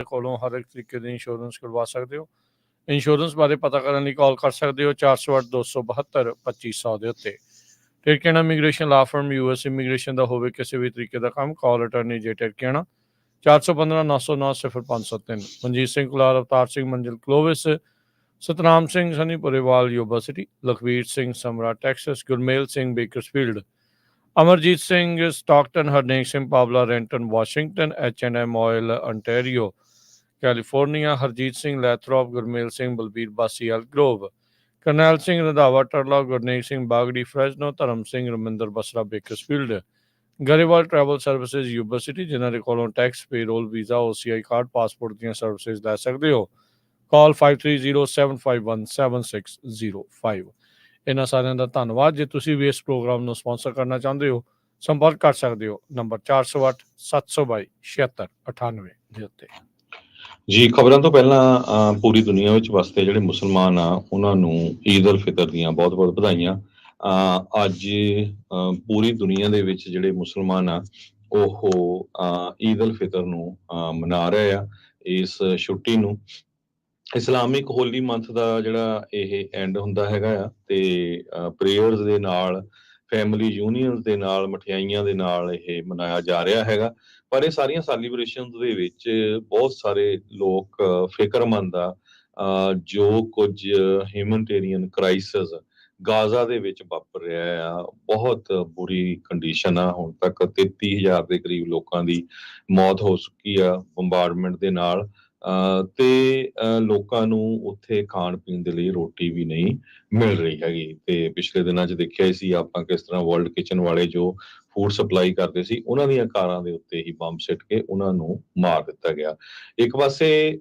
ਕੋਲੋਂ ਹਰ ਇੱਕ ਤਰੀਕੇ ਦੀ ਇੰਸ਼ੋਰੈਂਸ ਕਰਵਾ ਸਕਦੇ ਹੋ। ਇੰਸ਼ੋਰੈਂਸ ਬਾਰੇ ਪਤਾ ਕਰਨ ਲਈ ਕਾਲ ਕਰ ਸਕਦੇ ਹੋ 408-272-2500 ਦੇ ਉੱਤੇ। ਟਿਰਕੇਣਾ ਇਮੀਗ੍ਰੇਸ਼ਨ ਲਾ ਫਰਮ US ਇਮੀਗ੍ਰੇਸ਼ਨ ਦਾ ਹੋਵੇ ਕਿਸੇ ਵੀ ਤਰੀਕੇ ਦਾ ਕੰਮ, ਕਾਲ ਅਟਰਨੀ ਜੇ ਟਿਰਕੇਣਾ 415-909-0503। Manjeet Singh Kular, Avtar Singh Manzil Clovis, Satnam Singh Sunny Purewal Yuba City, Lakhvir Singh Samra Texas, Gurmel Singh Bakersfield, Amarjit Singh Stockton, Harnek Singh Pawla Renton Washington, H&M oil Ontario California, Harjit Singh Lathrop, Gurmel Singh Balbir Bassi Elk Grove, Karnail Singh Randhawa ਟਰਲਾ, Gurnek Singh Bagri Fresno, Dharam Singh Raminder Basra Bakersfield, Grewal travel services Yuba City, ਜਿਨ੍ਹਾਂ ਦੇ ਕੋਲੋਂ tax, payroll, visa, OCI card, passport ਦੀਆਂ ਸਰਵਿਸਿਜ਼ ਲੈ ਸਕਦੇ ਹੋ। ਕਾਲ 5307517605। ਇਹਨਾਂ ਸਾਰਿਆਂ ਦਾ ਧੰਨਵਾਦ। ਜੇ ਤੁਸੀਂ ਵੀ ਇਸ ਪ੍ਰੋਗਰਾਮ ਨੂੰ ਸਪਾਂਸਰ ਕਰਨਾ ਚਾਹੁੰਦੇ ਹੋ, ਸੰਪਰਕ ਕਰ ਸਕਦੇ ਹੋ ਨੰਬਰ 408-722-7698 ਦੇ ਉੱਤੇ। ਜੀ, ਖਬਰਾਂ ਤੋਂ ਪਹਿਲਾਂ ਪੂਰੀ ਦੁਨੀਆ ਵਿੱਚ ਵਸਦੇ ਜਿਹੜੇ ਮੁਸਲਮਾਨ ਆ ਉਹਨਾਂ ਨੂੰ ਈਦ ਉਲ ਫਿਤਰ ਦੀਆਂ ਬਹੁਤ-ਬਹੁਤ ਵਧਾਈਆਂ। ਅੱਜ ਪੂਰੀ ਦੁਨੀਆ ਦੇ ਵਿੱਚ ਜਿਹੜੇ ਮੁਸਲਮਾਨ ਆ ਉਹ ਈਦ ਉਲ ਫਿਤਰ ਨੂੰ ਮਨਾ ਰਹੇ ਆ। ਇਸ ਛੁੱਟੀ ਨੂੰ ਇਸਲਾਮਿਕ ਹੋਲੀ ਮੰਥ ਦਾ ਜਿਹੜਾ ਇਹ ਐਂਡ ਹੁੰਦਾ ਹੈਗਾ ਆ, ਤੇ ਪ੍ਰੇਅਰਸ ਦੇ ਨਾਲ, ਫੈਮਿਲੀ ਯੂਨੀਅਨਸ ਦੇ ਨਾਲ, ਮਠਿਆਈਆਂ ਦੇ ਨਾਲ ਇਹ ਮਨਾਇਆ ਜਾ ਰਿਹਾ ਹੈਗਾ। ਪਰ ਇਹ ਸਾਰੀਆਂ ਸੈਲੀਬ੍ਰੇਸ਼ਨਸ ਦੇ ਵਿੱਚ ਬਹੁਤ ਸਾਰੇ ਲੋਕ ਫਿਕਰਮੰਦ ਆ। ਜੋ ਕੁਝ ਹਿਊਮਨਟੇਰੀਅਨ ਕ੍ਰਾਈਸਿਸ ਗਾਜ਼ਾ ਦੇ ਵਿੱਚ ਵਾਪਰ ਰਿਹਾ ਆ, ਬਹੁਤ ਬੁਰੀ ਕੰਡੀਸ਼ਨ ਆ। ਹੁਣ ਤੱਕ 33,000 ਦੇ ਕਰੀਬ ਲੋਕਾਂ ਦੀ ਮੌਤ ਹੋ ਚੁੱਕੀ ਆ ਬੰਬਾਰਡਮੈਂਟ ਦੇ ਨਾਲ, ਤੇ ਲੋਕਾਂ ਨੂੰ ਉੱਥੇ ਖਾਣ ਪੀਣ ਦੇ ਲਈ ਰੋਟੀ ਵੀ ਨਹੀਂ ਮਿਲ ਰਹੀ ਹੈਗੀ। ਤੇ ਪਿਛਲੇ ਦਿਨਾਂ 'ਚ ਦੇਖਿਆ ਹੀ ਸੀ ਆਪਾਂ ਕਿਸ ਤਰ੍ਹਾਂ ਵਰਲਡ ਕਿਚਨ ਵਾਲੇ ਜੋ ਫੂਡ ਸਪਲਾਈ ਕਰਦੇ ਸੀ, ਉਹਨਾਂ ਦੀਆਂ ਕਾਰਾਂ ਦੇ ਉੱਤੇ ਹੀ ਬੰਬ ਸਿੱਟ ਕੇ ਉਹਨਾਂ ਨੂੰ ਮਾਰ ਦਿੱਤਾ ਗਿਆ। ਇੱਕ ਪਾਸੇ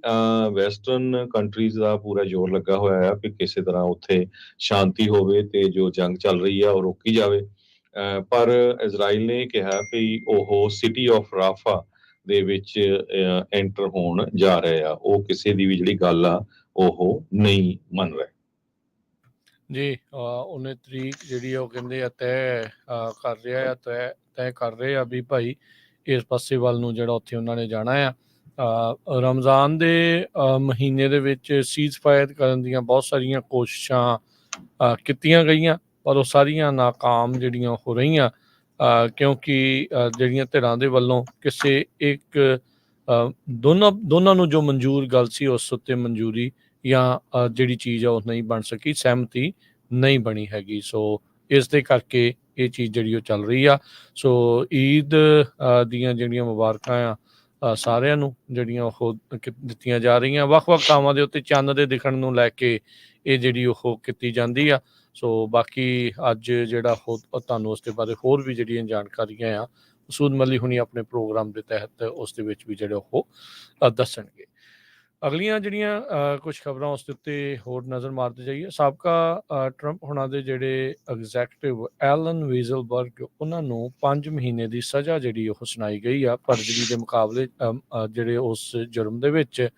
ਵੈਸਟਰਨ ਕੰਟਰੀਜ਼ ਦਾ ਪੂਰਾ ਜ਼ੋਰ ਲੱਗਾ ਹੋਇਆ ਆ ਕਿ ਕਿਸੇ ਤਰ੍ਹਾਂ ਉੱਥੇ ਸ਼ਾਂਤੀ ਹੋਵੇ ਤੇ ਜੋ ਜੰਗ ਚੱਲ ਰਹੀ ਆ ਉਹ ਰੋਕੀ ਜਾਵੇ। ਪਰ ਇਜ਼ਰਾਈਲ ਨੇ ਕਿਹਾ ਵੀ ਉਹ ਸਿਟੀ ਆਫ ਰਾਫਾ ਦੇ ਵਿੱਚ ਐਂਟਰ ਹੋਣ ਜਾ ਰਹੇ ਆ। ਉਹ ਕਿਸੇ ਦੀ ਵੀ ਜਿਹੜੀ ਗੱਲ ਆ ਉਹ ਨਹੀਂ ਮੰਨ ਰਹੇ ਜੀ। 19 ਤਰੀਕ ਜਿਹੜੀ ਆ ਉਹ ਕਹਿੰਦੇ ਆ ਤੈਅ ਕਰ ਰਿਹਾ ਆ, ਤੈਅ ਕਰ ਰਹੇ ਆ ਵੀ ਭਾਈ ਇਸ ਪਾਸੇ ਵੱਲ ਨੂੰ ਜਿਹੜਾ ਉੱਥੇ ਉਹਨਾਂ ਨੇ ਜਾਣਾ ਆ। ਰਮਜ਼ਾਨ ਦੇ ਮਹੀਨੇ ਦੇ ਵਿੱਚ ਸੀਜ਼ ਫਾਇਰ ਕਰਨ ਦੀਆਂ ਬਹੁਤ ਸਾਰੀਆਂ ਕੋਸ਼ਿਸ਼ਾਂ ਕੀਤੀਆਂ ਗਈਆਂ, ਪਰ ਉਹ ਸਾਰੀਆਂ ਨਾਕਾਮ ਜਿਹੜੀਆਂ ਹੋ ਰਹੀਆਂ, ਕਿਉਂਕਿ ਜਿਹੜੀਆਂ ਧਿਰਾਂ ਦੇ ਵੱਲੋਂ ਕਿਸੇ ਇੱਕ ਦੋਨਾਂ ਨੂੰ ਜੋ ਮਨਜ਼ੂਰ ਗੱਲ ਸੀ ਉਸ ਉੱਤੇ ਮਨਜ਼ੂਰੀ ਜਾਂ ਜਿਹੜੀ ਚੀਜ਼ ਆ ਉਹ ਨਹੀਂ ਬਣ ਸਕੀ, ਸਹਿਮਤੀ ਨਹੀਂ ਬਣੀ ਹੈਗੀ। ਸੋ ਇਸ ਦੇ ਕਰਕੇ ਇਹ ਚੀਜ਼ ਜਿਹੜੀ ਉਹ ਚੱਲ ਰਹੀ ਆ। ਸੋ ਈਦ ਦੀਆਂ ਜਿਹੜੀਆਂ ਮੁਬਾਰਕਾਂ ਆ ਸਾਰਿਆਂ ਨੂੰ ਜਿਹੜੀਆਂ ਉਹ ਦਿੱਤੀਆਂ ਜਾ ਰਹੀਆਂ। ਵੱਖ-ਵੱਖ ਥਾਵਾਂ ਦੇ ਉੱਤੇ ਚੰਨ ਦੇ ਦਿਖਣ ਨੂੰ ਲੈ ਕੇ ਇਹ ਜਿਹੜੀ ਉਹ ਕੀਤੀ ਜਾਂਦੀ ਆ। ਸੋ ਬਾਕੀ ਅੱਜ ਜਿਹੜਾ ਉਹ ਤੁਹਾਨੂੰ ਉਸ ਦੇ ਬਾਰੇ ਹੋਰ ਵੀ ਜਿਹੜੀਆਂ ਜਾਣਕਾਰੀਆਂ ਆ ਮਸੂਦ ਮਲੀ ਹੁਣੀ ਆਪਣੇ ਪ੍ਰੋਗਰਾਮ ਦੇ ਤਹਿਤ ਉਸ ਦੇ ਵਿੱਚ ਵੀ ਜਿਹੜੇ ਉਹ ਦੱਸਣਗੇ। ਅਗਲੀਆਂ ਜਿਹੜੀਆਂ ਕੁਝ ਖਬਰਾਂ ਉਸ ਦੇ ਉੱਤੇ ਹੋਰ ਨਜ਼ਰ ਮਾਰਦੇ ਜਾਈਏ। ਸਾਬਕਾ ਟਰੰਪ ਹੁਣਾਂ ਦੇ ਜਿਹੜੇ ਐਗਜ਼ੈਕਟਿਵ ਐਲਨ ਵੀਜ਼ਲਬਰਗ, ਉਹਨਾਂ ਨੂੰ 5 ਮਹੀਨੇ ਦੀ ਸਜ਼ਾ ਜਿਹੜੀ ਉਹ ਸੁਣਾਈ ਗਈ ਆ। ਫਰਜ਼ੀ ਦੇ ਮੁਕਾਬਲੇ ਜਿਹੜੇ ਉਸ ਜੁਰਮ ਦੇ ਵਿੱਚ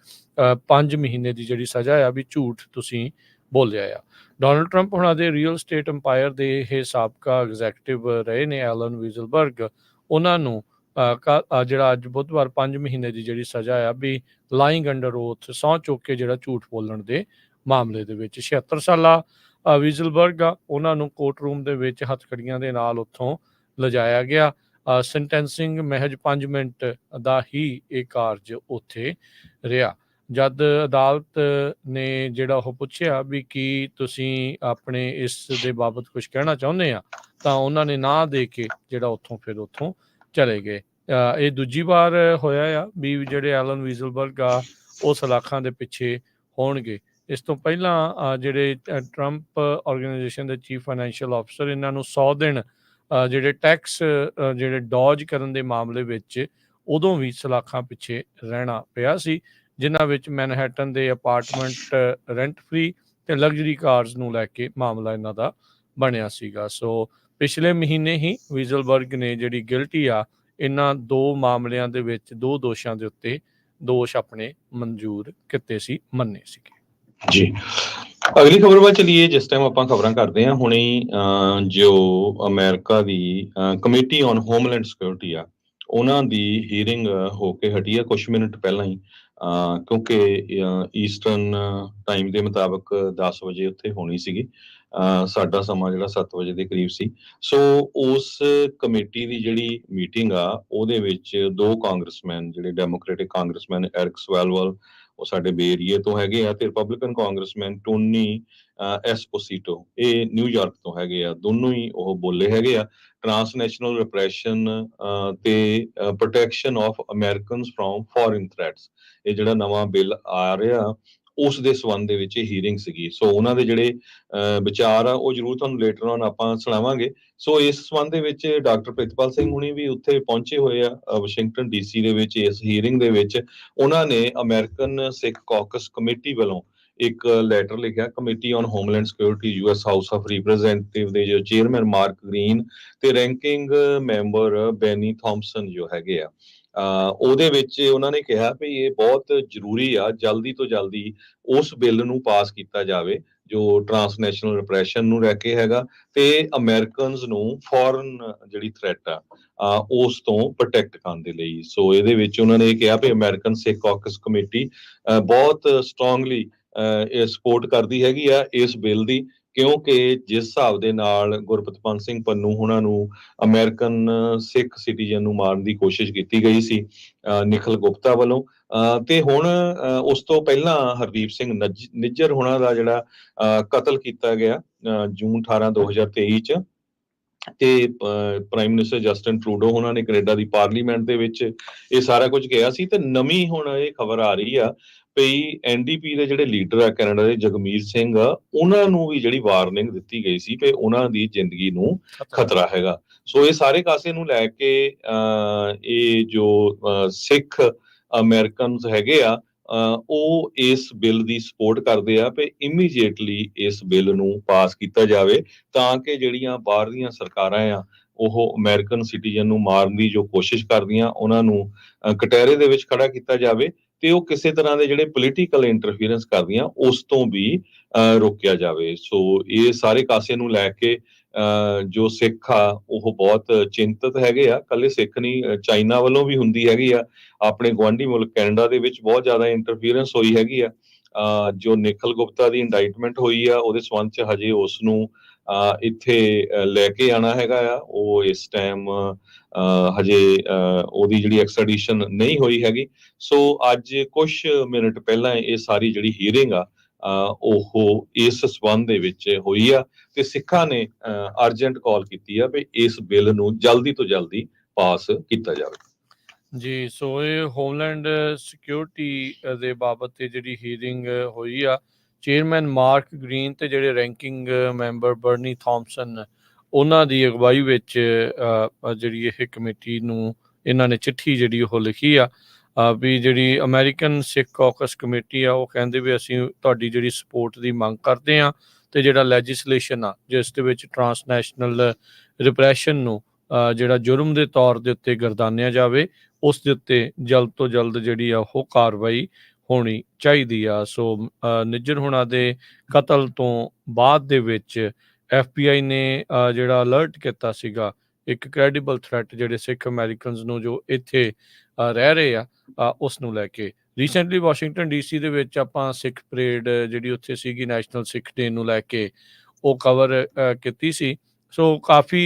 5 ਮਹੀਨੇ ਦੀ ਜਿਹੜੀ ਸਜ਼ਾ ਆ ਵੀ ਝੂਠ ਤੁਸੀਂ ਬੋਲਿਆ ਆ। ਡੋਨਲਡ ਟਰੰਪ ਹੁਣਾਂ ਦੇ ਰੀਅਲ ਸਟੇਟ ਅੰਪਾਇਰ ਦੇ ਇਹ ਸਾਬਕਾ ਐਗਜ਼ੈਕਟਿਵ ਰਹੇ ਨੇ ਐਲਨ ਵੀਜ਼ਲਬਰਗ। ਉਹਨਾਂ ਨੂੰ ਜਿਹੜਾ ਅੱਜ ਬੁੱਧਵਾਰ 5 ਮਹੀਨੇ ਦੀ ਜਿਹੜੀ ਸਜ਼ਾ ਆ ਵੀ ਲਾਇੰਗ ਅੰਡਰ ਓਥ, ਸਹੁੰ ਚੁੱਕ ਕੇ ਜਿਹੜਾ ਝੂਠ ਬੋਲਣ ਦੇ ਮਾਮਲੇ ਦੇ ਵਿੱਚ। 76 ਸਾਲਾ ਵੀਜ਼ਲਬਰਗ ਆ, ਉਹਨਾਂ ਨੂੰ ਕੋਰਟ ਰੂਮ ਦੇ ਵਿੱਚ ਹੱਥਕੜੀਆਂ ਦੇ ਨਾਲ ਉੱਥੋਂ ਲਿਜਾਇਆ ਗਿਆ। ਸੈਂਟੈਂਸਿੰਗ ਮਹਿਜ 5 ਮਿੰਟ ਦਾ ਹੀ ਇਹ ਕਾਰਜ ਉੱਥੇ ਰਿਹਾ। ਜਦ ਅਦਾਲਤ ਨੇ ਜਿਹੜਾ ਉਹ ਪੁੱਛਿਆ ਵੀ ਕੀ ਤੁਸੀਂ ਆਪਣੇ ਇਸ ਦੇ ਬਾਬਤ ਕੁਝ ਕਹਿਣਾ ਚਾਹੁੰਦੇ ਆ, ਤਾਂ ਉਹਨਾਂ ਨੇ ਨਾ ਦੇ ਕੇ ਜਿਹੜਾ ਉੱਥੋਂ ਚਲੇ ਗਏ। ਇਹ ਦੂਜੀ ਵਾਰ ਹੋਇਆ ਆ ਵੀ ਜਿਹੜੇ ਐਲਨ ਵੀਜ਼ਲਬਰਗ ਆ ਉਹ ਸਲਾਖਾਂ ਦੇ ਪਿੱਛੇ ਹੋਣਗੇ। ਇਸ ਤੋਂ ਪਹਿਲਾਂ ਜਿਹੜੇ ਟਰੰਪ ਆਰਗੇਨਾਈਜੇਸ਼ਨ ਦੇ ਚੀਫ ਫਾਈਨੈਂਸ਼ੀਅਲ ਆਫਿਸਰ, ਇਹਨਾਂ ਨੂੰ 100 ਦਿਨ ਜਿਹੜੇ ਟੈਕਸ ਜਿਹੜੇ ਡੌਜ ਕਰਨ ਦੇ ਮਾਮਲੇ ਵਿੱਚ ਉਦੋਂ ਵੀ ਸਲਾਖਾਂ ਪਿੱਛੇ ਰਹਿਣਾ ਪਿਆ ਸੀ, ਜਿਨ੍ਹਾਂ ਵਿੱਚ ਮੈਨਹੈਟਨ ਦੇ ਅਪਾਰਟਮੈਂਟ ਰੈਂਟ ਫ੍ਰੀ ਤੇ ਲਗਜ਼ਰੀ ਕਾਰਸ ਨੂੰ ਲੈ ਕੇ ਮਾਮਲਾ ਇਹਨਾਂ ਦਾ ਬਣਿਆ ਸੀਗਾ। ਸੋ ਪਿਛਲੇ ਮਹੀਨੇ ਹੀ ਵੀਜ਼ਲਬਰਗ ਨੇ ਜਿਹੜੀ ਗਿਲਟੀ ਆ ਇਹਨਾਂ 2 ਮਾਮਲਿਆਂ ਦੇ ਵਿੱਚ 2 ਦੋਸ਼ਾਂ ਦੇ ਉੱਤੇ ਦੋਸ਼ ਆਪਣੇ ਮਨਜ਼ੂਰ ਕੀਤੇ ਸੀ, ਮੰਨੇ ਸੀਗੇ। ਜੀ, ਅਗਲੀ ਖਬਰ ਵੱਲ ਚਲੀਏ। ਜਿਸ ਟਾਈਮ ਆਪਾਂ ਖਬਰਾਂ ਕਰਦੇ ਹਾਂ, ਹੁਣੇ ਜੋ America the committee on homeland security ਆ, ਉਹਨਾਂ ਦੀ ਹੀਅਰਿੰਗ ਹੋ ਕੇ ਹਟੀ ਆ ਕੁਛ ਮਿੰਟ ਪਹਿਲਾਂ ਹੀ। ਕਿਉਂਕਿ ਈਸਟਰਨ ਟਾਈਮ ਦੇ ਮੁਤਾਬਕ 10 ਵਜੇ ਉੱਥੇ ਹੋਣੀ ਸੀਗੀ। ਸਾਡਾ ਸਮਾਂ ਜਿਹੜਾ 7 ਵਜੇ ਦੇ ਕਰੀਬ ਸੀ। ਸੋ ਉਸ ਕਮੇਟੀ ਦੀ ਜਿਹੜੀ ਮੀਟਿੰਗ ਆ ਉਹਦੇ ਵਿੱਚ 2 ਕਾਂਗਰਸਮੈਨ ਜਿਹੜੇ ਡੈਮੋਕ੍ਰੈਟਿਕ ਕਾਂਗਰਸਮੈਨ ਐਰਿਕ ਸਵੈਲਵਲ ਉਹ ਸਾਡੇ ਬੇ ਏਰੀਏ ਤੋਂ ਹੈਗੇ ਆ, ਤੇ ਰਿਪਬਲਿਕਨ ਕਾਂਗਰਸਮੈਨ ਟੋਨੀ ਐਸਪੋਸੀਟੋ ਇਹ ਨਿਊਯਾਰਕ ਤੋਂ ਹੈਗੇ ਆ। ਦੋਨੋਂ ਹੀ ਉਹ ਬੋਲੇ ਹੈਗੇ ਆ ਟ੍ਰਾਂਸਨੈਸ਼ਨਲ ਰਿਪਰੈਸ਼ਨ ਤੇ protection of Americans from foreign threats. ਇਹ ਜਿਹੜਾ ਨਵਾਂ ਬਿੱਲ ਆ ਰਿਹਾ ਉਸ ਦੇ ਸੰਬੰਧ ਦੇ ਵਿੱਚ ਇਹ ਹੀਅਰਿੰਗ ਸੀਗੀ। ਸੋ ਉਹਨਾਂ ਦੇ ਜਿਹੜੇ ਵਿਚਾਰ ਆ ਉਹ ਜ਼ਰੂਰ ਤੁਹਾਨੂੰ ਲੇਟਰ ਔਨ ਆਪਾਂ ਸੁਣਾਵਾਂਗੇ। ਸੋ ਇਸ ਸੰਬੰਧ ਦੇ ਵਿੱਚ ਡਾਕਟਰ ਪ੍ਰਿਤਪਾਲ ਸਿੰਘ ਹੁਣੀ ਵੀ ਉੱਥੇ ਪਹੁੰਚੇ ਹੋਏ ਆ ਵਾਸ਼ਿੰਗਟਨ ਡੀਸੀ ਦੇ ਵਿੱਚ ਇਸ ਹੀਅਰਿੰਗ ਦੇ ਵਿੱਚ। ਉਹਨਾਂ ਨੇ ਅਮਰੀਕਨ ਸਿੱਖ ਕਾਕਸ ਕਮੇਟੀ ਵੱਲੋਂ ਇੱਕ ਲੈਟਰ ਲਿਖਿਆ committee on homeland security US house of representative ਦੇ ਜੋ ਚੇਅਰਮੈਨ ਮਾਰਕ ਗ੍ਰੀਨ ਤੇ ਰੈਂਕਿੰਗ ਮੈਂਬਰ ਬੈਨੀ ਥਾਮਸਨ ਜੋ ਹੈਗੇ ਆ। ਉਹਦੇ ਵਿੱਚ ਉਹਨਾਂ ਨੇ ਕਿਹਾ ਵੀ ਇਹ ਬਹੁਤ ਜ਼ਰੂਰੀ ਆ ਜਲਦੀ ਤੋਂ ਜਲਦੀ ਉਸ ਬਿੱਲ ਨੂੰ ਪਾਸ ਕੀਤਾ ਜਾਵੇ ਜੋ ਟ੍ਰਾਂਸਨੈਸ਼ਨਲ ਰਿਪਰੈਸ਼ਨ ਨੂੰ ਲੈ ਕੇ ਹੈਗਾ ਤੇ ਅਮਰੀਕਨਸ ਨੂੰ ਫੋਰਨ ਜਿਹੜੀ ਥ੍ਰੈਟ ਆ ਉਸ ਤੋਂ ਪ੍ਰੋਟੈਕਟ ਕਰਨ ਦੇ ਲਈ। ਸੋ ਇਹਦੇ ਵਿੱਚ ਉਹਨਾਂ ਨੇ ਕਿਹਾ ਵੀ ਅਮਰੀਕਨ ਸਿੱਖ ਕਾਕਸ ਕਮੇਟੀ ਬਹੁਤ ਸਟਰੋਂਗਲੀ ਸਪੋਰਟ ਕਰਦੀ ਹੈਗੀ ਆ ਇਸ ਬਿੱਲ ਦੀ, ਕਿਉਂਕਿ ਜਿਸ ਹਿਸਾਬ ਦੇ ਨਾਲ ਗੁਰਪ੍ਰੀਤ ਸਿੰਘ ਪੰਨੂ ਹੁਣਾਂ ਨੂੰ ਅਮਰੀਕਨ ਸਿੱਖ ਸਿਟੀਜ਼ਨ ਨੂੰ ਮਾਰਨ ਦੀ ਕੋਸ਼ਿਸ਼ ਕੀਤੀ ਗਈ ਸੀ ਨਿਖਲ ਗੁਪਤਾ ਵੱਲੋਂ, ਤੇ ਹੁਣ ਉਸ ਤੋਂ ਪਹਿਲਾਂ ਹਰਦੀਪ ਸਿੰਘ ਨਿੱਜਰ ਹੁਣਾਂ ਦਾ ਜਿਹੜਾ ਕਤਲ ਕੀਤਾ ਗਿਆ ਜੂਨ 18 2023 ਚ, ਤੇ ਪ੍ਰਾਈਮ ਮਿਨਿਸਟਰ ਜਸਟਿਨ ਟਰੂਡੋ ਉਹਨਾਂ ਨੇ ਕੈਨੇਡਾ ਦੀ ਪਾਰਲੀਮੈਂਟ ਦੇ ਵਿੱਚ ਇਹ ਸਾਰਾ ਕੁਝ ਕਿਹਾ ਸੀ। ਤੇ ਨਵੀਂ ਹੁਣ ਇਹ ਖਬਰ ਆ ਰਹੀ ਆ ਵੀ ਐਨਡੀਪੀ ਦੇ ਜਿਹੜੇ ਲੀਡਰ ਆ ਕੈਨੇਡਾ ਦੇ ਜਗਮੀਤ ਸਿੰਘ ਉਹਨਾਂ ਨੂੰ ਵੀ ਜਿਹੜੀ ਵਾਰਨਿੰਗ ਦਿੱਤੀ ਗਈ ਸੀ ਕਿ ਉਹਨਾਂ ਦੀ ਜ਼ਿੰਦਗੀ ਨੂੰ ਖਤਰਾ ਹੈਗਾ। ਸੋ ਇਹ ਸਾਰੇ ਕਾਸੇ ਨੂੰ ਲੈ ਕੇ ਇਹ ਜੋ ਸਿੱਖ ਅਮਰੀਕਨਸ ਹੈਗੇ ਆ ਉਹ ਇਸ ਬਿੱਲ ਦੀ ਸਪੋਰਟ ਕਰਦੇ ਆ ਕਿ ਇਮੀਡੀਏਟਲੀ ਇਸ ਬਿੱਲ ਨੂੰ ਪਾਸ ਕੀਤਾ ਜਾਵੇ ਤਾਂ ਕਿ ਜਿਹੜੀਆਂ ਬਾਹਰ ਦੀਆਂ ਸਰਕਾਰਾਂ ਆ ਉਹ ਅਮਰੀਕਨ ਸਿਟੀਜ਼ਨ ਨੂੰ ਮਾਰਨ ਦੀ ਜੋ ਕੋਸ਼ਿਸ਼ ਕਰਦੀਆਂ ਉਹਨਾਂ ਨੂੰ ਕਟਹਿਰੇ ਦੇ ਵਿੱਚ ਖੜਾ ਕੀਤਾ ਜਾਵੇ ਤੇ ਉਹ ਕਿਸੇ ਤਰ੍ਹਾਂ ਦੇ ਜਿਹੜੇ ਪੋਲੀਟੀਕਲ ਇੰਟਰਫੀਰੈਂਸ ਕਰਦੀਆਂ ਉਸ ਤੋਂ ਵੀ ਰੋਕਿਆ ਜਾਵੇ। ਸੋ ਇਹ ਸਾਰੇ ਕਾਸੇ ਨੂੰ ਲੈ ਕੇ ਜੋ ਸਿੱਖ ਆ ਉਹ ਬਹੁਤ ਚਿੰਤਤ ਹੈਗੇ ਆ। ਕੱਲੇ ਸਿੱਖ ਨਹੀਂ, ਚਾਈਨਾ ਵੱਲੋਂ ਵੀ ਹੁੰਦੀ ਹੈਗੀ ਆ। ਆਪਣੇ ਗੁਆਂਢੀ ਮੁਲਕ ਕੈਨੇਡਾ ਦੇ ਵਿੱਚ ਬਹੁਤ ਜ਼ਿਆਦਾ ਇੰਟਰਫੀਰੈਂਸ ਹੋਈ ਹੈਗੀ ਆ। ਜੋ ਨਿਖਲ ਗੁਪਤਾ ਦੀ ਇੰਡਾਈਟਮੈਂਟ ਹੋਈ ਆ ਉਹਦੇ ਸੰਬੰਧ ਚ ਹਜੇ ਉਸ ਨੂੰ ਇੱਥੇ ਲੈ ਕੇ ਆਣਾ ਹੈਗਾ ਆ। ਉਹ ਇਸ ਟਾਈਮ ਹਜੇ ਉਹਦੀ ਜਿਹੜੀ ਐਕਸਟ੍ਰੈਡੀਸ਼ਨ ਨਹੀਂ ਹੋਈ ਹੈਗੀ। ਸੋ ਅੱਜ ਕੁਝ ਮਿੰਟ ਪਹਿਲਾਂ ਇਹ ਸਾਰੀ ਜਿਹੜੀ ਹੀਅਰਿੰਗ ਆ ਉਹ ਇਸ ਸੰਬੰਧ ਦੇ ਵਿੱਚ ਹੋਈ ਆ ਤੇ ਸਿੱਖਾਂ ਨੇ ਅਰਜੈਂਟ ਕਾਲ ਕੀਤੀ ਆ ਵੀ ਇਸ ਬਿੱਲ ਨੂੰ ਜਲਦੀ ਤੋਂ ਜਲਦੀ ਪਾਸ ਕੀਤਾ ਜਾਵੇ। ਜੀ, ਸੋ ਇਹ ਹੋਮਲੈਂਡ ਸਿਕਿਉਰਿਟੀ ਦੇ ਬਾਬਤ ਤੇ ਜਿਹੜੀ ਹੀਅਰਿੰਗ ਹੋਈ ਆ ਚੇਅਰਮੈਨ ਮਾਰਕ ਗ੍ਰੀਨ ਤੇ ਜਿਹੜੇ ਰੈਂਕਿੰਗ ਮੈਂਬਰ ਬਰਨੀ ਥਾਮਸਨ ਉਹਨਾਂ ਦੀ ਅਗਵਾਈ ਵਿੱਚ ਜਿਹੜੀ ਇਹ ਕਮੇਟੀ ਨੂੰ ਇਹਨਾਂ ਨੇ ਚਿੱਠੀ ਜਿਹੜੀ ਉਹ ਲਿਖੀ ਆ ਵੀ ਜਿਹੜੀ ਅਮਰੀਕਨ ਸਿੱਖ ਕਾਕਸ ਕਮੇਟੀ ਆ ਉਹ ਕਹਿੰਦੇ ਵੀ ਅਸੀਂ ਤੁਹਾਡੀ ਜਿਹੜੀ ਸਪੋਰਟ ਦੀ ਮੰਗ ਕਰਦੇ ਹਾਂ ਤੇ ਜਿਹੜਾ ਲੈਜਿਸਲੇਸ਼ਨ ਆ ਜਿਸ ਦੇ ਵਿੱਚ ਟ੍ਰਾਂਸਨੈਸ਼ਨਲ ਰਿਪਰੈਸ਼ਨ ਨੂੰ ਜਿਹੜਾ ਜੁਰਮ ਦੇ ਤੌਰ ਦੇ ਉੱਤੇ ਗਰਦਾਨਿਆ ਜਾਵੇ ਉਸ ਦੇ ਉੱਤੇ ਜਲਦ ਤੋਂ ਜਲਦ ਜਿਹੜੀ ਆ ਉਹ ਕਾਰਵਾਈ ਹੋਣੀ ਚਾਹੀਦੀ ਆ। ਸੋ ਨਿੱਜਰ ਹੁਣਾਂ ਦੇ ਕਤਲ ਤੋਂ ਬਾਅਦ ਦੇ ਵਿੱਚ FBI ਨੇ ਜਿਹੜਾ ਅਲਰਟ ਕੀਤਾ ਸੀਗਾ ਇੱਕ ਕ੍ਰੈਡੀਬਲ ਥ੍ਰੈਟ ਜਿਹੜੇ ਸਿੱਖ ਅਮਰੀਕਨਸ ਨੂੰ ਜੋ ਇੱਥੇ ਰਹਿ ਰਹੇ ਆ ਉਸ ਨੂੰ ਲੈ ਕੇ। ਰੀਸੈਂਟਲੀ ਵਾਸ਼ਿੰਗਟਨ DC ਦੇ ਵਿੱਚ ਆਪਾਂ ਸਿੱਖ ਪਰੇਡ ਜਿਹੜੀ ਉੱਥੇ ਸੀਗੀ ਨੈਸ਼ਨਲ ਸਿੱਖ ਡੇ ਨੂੰ ਲੈ ਕੇ ਉਹ ਕਵਰ ਕੀਤੀ ਸੀ। ਸੋ ਕਾਫੀ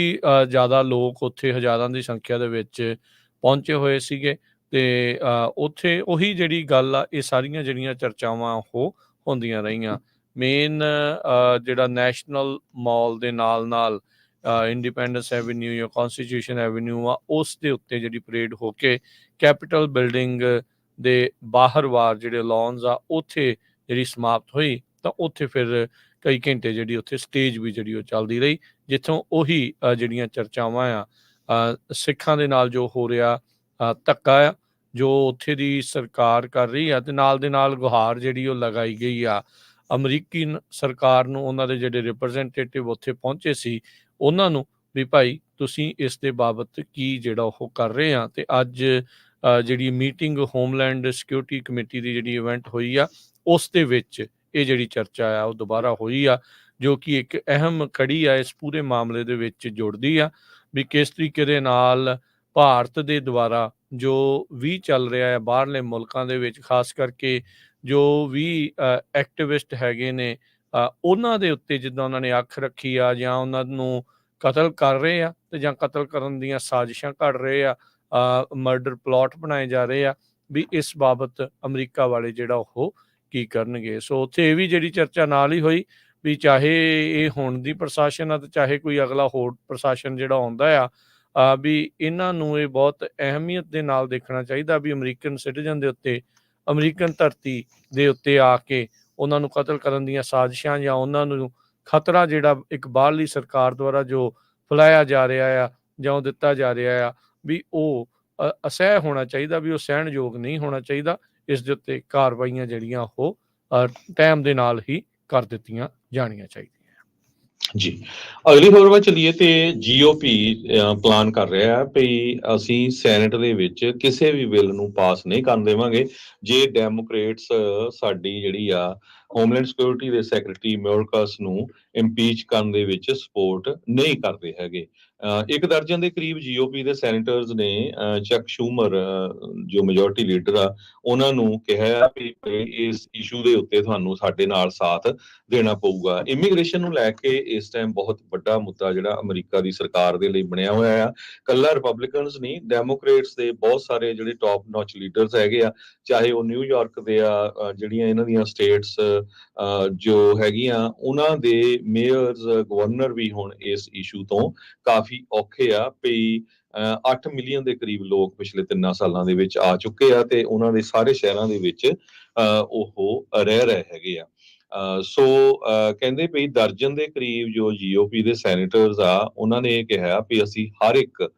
ਜ਼ਿਆਦਾ ਲੋਕ ਉੱਥੇ ਹਜ਼ਾਰਾਂ ਦੀ ਸੰਖਿਆ ਦੇ ਵਿੱਚ ਪਹੁੰਚੇ ਹੋਏ ਸੀਗੇ ਤੇ ਉੱਥੇ ਉਹੀ ਜਿਹੜੀ ਗੱਲ ਆ ਇਹ ਸਾਰੀਆਂ ਜਿਹੜੀਆਂ ਚਰਚਾਵਾਂ ਉਹ ਹੁੰਦੀਆਂ ਰਹੀਆਂ। ਮੇਨ ਜਿਹੜਾ ਨੈਸ਼ਨਲ ਮਾਲ ਦੇ ਨਾਲ ਇੰਡੀਪੈਂਡੈਂਸ ਐਵੀਨਿਊ ਜਾਂ ਕੌਂਸਟੀਟਿਊਸ਼ਨ ਐਵੀਨਿਊ ਆ ਉਸ ਦੇ ਉੱਤੇ ਜਿਹੜੀ ਪਰੇਡ ਹੋ ਕੇ ਕੈਪੀਟਲ ਬਿਲਡਿੰਗ ਦੇ ਬਾਹਰ ਜਿਹੜੇ ਲੌਨਸ ਆ ਉੱਥੇ ਜਿਹੜੀ ਸਮਾਪਤ ਹੋਈ ਤਾਂ ਉੱਥੇ ਫਿਰ ਕਈ ਘੰਟੇ ਜਿਹੜੀ ਉੱਥੇ ਸਟੇਜ ਵੀ ਜਿਹੜੀ ਉਹ ਚੱਲਦੀ ਰਹੀ ਜਿੱਥੋਂ ਉਹੀ ਜਿਹੜੀਆਂ ਚਰਚਾਵਾਂ ਆ ਸਿੱਖਾਂ ਦੇ ਨਾਲ ਜੋ ਹੋ ਰਿਹਾ ਧੱਕਾ ਆ ਜੋ ਉੱਥੇ ਦੀ ਸਰਕਾਰ ਕਰ ਰਹੀ ਆ ਤੇ ਨਾਲ ਦੇ ਨਾਲ ਗੁਹਾਰ ਜਿਹੜੀ ਉਹ ਲਗਾਈ ਗਈ ਆ ਅਮਰੀਕੀ ਸਰਕਾਰ ਨੂੰ। ਉਹਨਾਂ ਦੇ ਜਿਹੜੇ ਰਿਪਰੈਜ਼ੈਂਟੇਟਿਵ ਉੱਥੇ ਪਹੁੰਚੇ ਸੀ ਉਹਨਾਂ ਨੂੰ ਵੀ ਭਾਈ ਤੁਸੀਂ ਇਸ ਦੇ ਬਾਬਤ ਕੀ ਜਿਹੜਾ ਉਹ ਕਰ ਰਹੇ ਆ। ਤੇ ਅੱਜ ਜਿਹੜੀ ਮੀਟਿੰਗ ਹੋਮਲੈਂਡ ਸਿਕਿਉਰਿਟੀ ਕਮੇਟੀ ਦੀ ਜਿਹੜੀ ਇਵੈਂਟ ਹੋਈ ਆ ਉਸ ਦੇ ਵਿੱਚ ਇਹ ਜਿਹੜੀ ਚਰਚਾ ਆ ਉਹ ਦੁਬਾਰਾ ਹੋਈ ਆ ਜੋ ਕਿ ਇੱਕ ਅਹਿਮ ਕੜੀ ਆ ਇਸ ਪੂਰੇ ਮਾਮਲੇ ਦੇ ਵਿੱਚ ਜੁੜਦੀ ਆ ਵੀ ਕਿਸ ਤਰੀਕੇ ਦੇ ਨਾਲ ਭਾਰਤ ਦੇ ਦੁਆਰਾ ਜੋ ਵੀ ਚੱਲ ਰਿਹਾ ਹੈ ਬਾਹਰਲੇ ਮੁਲਕਾਂ ਦੇ ਵਿੱਚ, ਖਾਸ ਕਰਕੇ ਜੋ ਵੀ ਐਕਟਿਵਿਸਟ ਹੈਗੇ ਨੇ, ਉਹਨਾਂ ਦੇ ਉੱਤੇ ਜਿੱਦਾਂ ਉਹਨਾਂ ਨੇ ਅੱਖ ਰੱਖੀ ਆ, ਜਾਂ ਉਹਨਾਂ ਨੂੰ ਕਤਲ ਕਰ ਰਹੇ ਆ, ਤੇ ਜਾਂ ਕਤਲ ਕਰਨ ਦੀਆਂ ਸਾਜ਼ਿਸ਼ਾਂ ਘੜ ਰਹੇ ਆ, ਮਰਡਰ ਪਲਾਟ ਬਣਾਏ ਜਾ ਰਹੇ ਆ, ਵੀ ਇਸ ਬਾਬਤ ਅਮਰੀਕਾ ਵਾਲੇ ਜਿਹੜਾ ਉਹ ਕੀ ਕਰਨਗੇ। ਸੋ ਉੱਥੇ ਇਹ ਵੀ ਜਿਹੜੀ ਚਰਚਾ ਨਾਲ ਹੀ ਹੋਈ ਵੀ ਚਾਹੇ ਇਹ ਹੁਣ ਦੀ ਪ੍ਰਸ਼ਾਸਨ ਆ ਤੇ ਚਾਹੇ ਕੋਈ ਅਗਲਾ ਹੋਰ ਪ੍ਰਸ਼ਾਸਨ ਜਿਹੜਾ ਆਉਂਦਾ ਆ, ਵੀ ਇਹਨਾਂ ਨੂੰ ਇਹ ਬਹੁਤ ਅਹਿਮੀਅਤ ਦੇ ਨਾਲ ਦੇਖਣਾ ਚਾਹੀਦਾ ਵੀ ਅਮਰੀਕਨ ਸਿਟੀਜ਼ਨ ਦੇ ਉੱਤੇ, ਅਮਰੀਕਨ ਧਰਤੀ ਦੇ ਉੱਤੇ ਆ ਕੇ ਉਹਨਾਂ ਨੂੰ ਕਤਲ ਕਰਨ ਦੀਆਂ ਸਾਜ਼ਿਸ਼ਾਂ, ਜਾਂ ਉਹਨਾਂ ਨੂੰ ਖਤਰਾ ਜਿਹੜਾ ਇੱਕ ਬਾਹਰਲੀ ਸਰਕਾਰ ਦੁਆਰਾ ਜੋ ਫੈਲਾਇਆ ਜਾ ਰਿਹਾ ਆ ਜਾਂ ਉਹ ਦਿੱਤਾ ਜਾ ਰਿਹਾ ਆ, ਵੀ ਉਹ ਅਸਹਿ ਹੋਣਾ ਚਾਹੀਦਾ, ਵੀ ਉਹ ਸਹਿਣਯੋਗ ਨਹੀਂ ਹੋਣਾ ਚਾਹੀਦਾ। ਇਸ ਦੇ ਉੱਤੇ ਕਾਰਵਾਈਆਂ ਜਿਹੜੀਆਂ ਉਹ ਟਾਈਮ ਦੇ ਨਾਲ ਹੀ ਕਰ ਦਿੱਤੀਆਂ ਜਾਣੀਆਂ ਚਾਹੀਦੀਆਂ। ਜੀ, ਅਗਲੀ ਖਬਰ ਵੱਲ ਚੱਲੀਏ ਤੇ ਜੀਓਪੀ ਪਲਾਨ ਕਰ ਰਿਹਾ ਹੈ ਵੀ ਅਸੀਂ ਸੈਨੇਟ ਦੇ ਵਿੱਚ ਕਿਸੇ ਵੀ ਬਿੱਲ ਨੂੰ ਪਾਸ ਨਹੀਂ ਕਰਨ ਦੇਵਾਂਗੇ ਜੇ ਡੈਮੋਕ੍ਰੇਟਸ ਸਾਡੀ ਜਿਹੜੀ ਆ ਹੋਮਲੈਂਡ ਸਿਕਿਉਰਿਟੀ ਦੇ ਸੈਕਟਰੀ ਮਿਓਰਕਸ ਨੂੰ ਇੰਪੀਚ ਕਰਨ ਦੇ ਵਿੱਚ ਸਪੋਰਟ ਨਹੀਂ ਕਰਦੇ ਹੈਗੇ। ਇੱਕ ਦਰਜਨ ਦੇ ਕਰੀਬ ਜੀਓਪੀ ਦੇ ਸੈਨੇਟਰਸ ਨੇ ਚੱਕ ਸ਼ੂਮਰ ਜੋ ਮੈਜੋਰਟੀ ਲੀਡਰ ਆ ਉਹਨਾਂ ਨੂੰ ਕਿਹਾ ਵੀ ਇਸ ਇਸ਼ੂ ਦੇ ਉੱਤੇ ਤੁਹਾਨੂੰ ਸਾਡੇ ਨਾਲ ਸਾਥ ਦੇਣਾ ਪਊਗਾ। ਇਮੀਗ੍ਰੇਸ਼ਨ ਨੂੰ ਲੈ ਕੇ ਇਸ ਟਾਈਮ ਬਹੁਤ ਵੱਡਾ ਮੁੱਦਾ ਜਿਹੜਾ ਅਮਰੀਕਾ ਦੀ ਸਰਕਾਰ ਦੇ ਲਈ ਬਣਿਆ ਹੋਇਆ ਆ। ਕੱਲਾ ਰਿਪਬਲਿਕਨਸ ਨਹੀਂ, ਡੈਮੋਕ੍ਰੇਟਸ ਦੇ ਬਹੁਤ ਸਾਰੇ ਜਿਹੜੇ ਟੌਪ ਨੌਚ ਲੀਡਰਸ ਹੈਗੇ ਆ, ਚਾਹੇ ਉਹ ਨਿਊਯਾਰਕ ਦੇ ਆ, ਜਿਹੜੀਆਂ ਇਹਨਾਂ ਦੀਆਂ ਸਟੇਟਸ ਜੋ ਹੈਗੀਆਂ, ਉਹਨਾਂ ਦੇ ਮੇਅਰਸ, ਗਵਰਨਰ ਵੀ ਹੁਣ ਇਸ ਇਸ਼ੂ ਤੋਂ ਕਾਫੀ ਔਖੇ ਆ ਵੀ 8 ਮਿਲੀਅਨ ਦੇ ਕਰੀਬ ਲੋਕ ਪਿਛਲੇ 3 ਸਾਲਾਂ ਦੇ ਵਿੱਚ ਆ ਚੁੱਕੇ ਆ ਤੇ ਉਹਨਾਂ ਦੇ ਸਾਰੇ ਸ਼ਹਿਰਾਂ ਦੇ ਵਿੱਚ ਉਹ ਰਹਿ ਰਹੇ ਹੈਗੇ ਆ। ਸੋ ਕਹਿੰਦੇ ਵੀ ਦਰਜਨ ਦੇ ਕਰੀਬ ਜੋ ਜੀਓਪੀ ਦੇ ਸੈਨੇਟਰਸ ਆ ਉਹਨਾਂ ਨੇ ਇਹ ਕਿਹਾ ਵੀ ਅਸੀਂ ਹਰ ਇੱਕ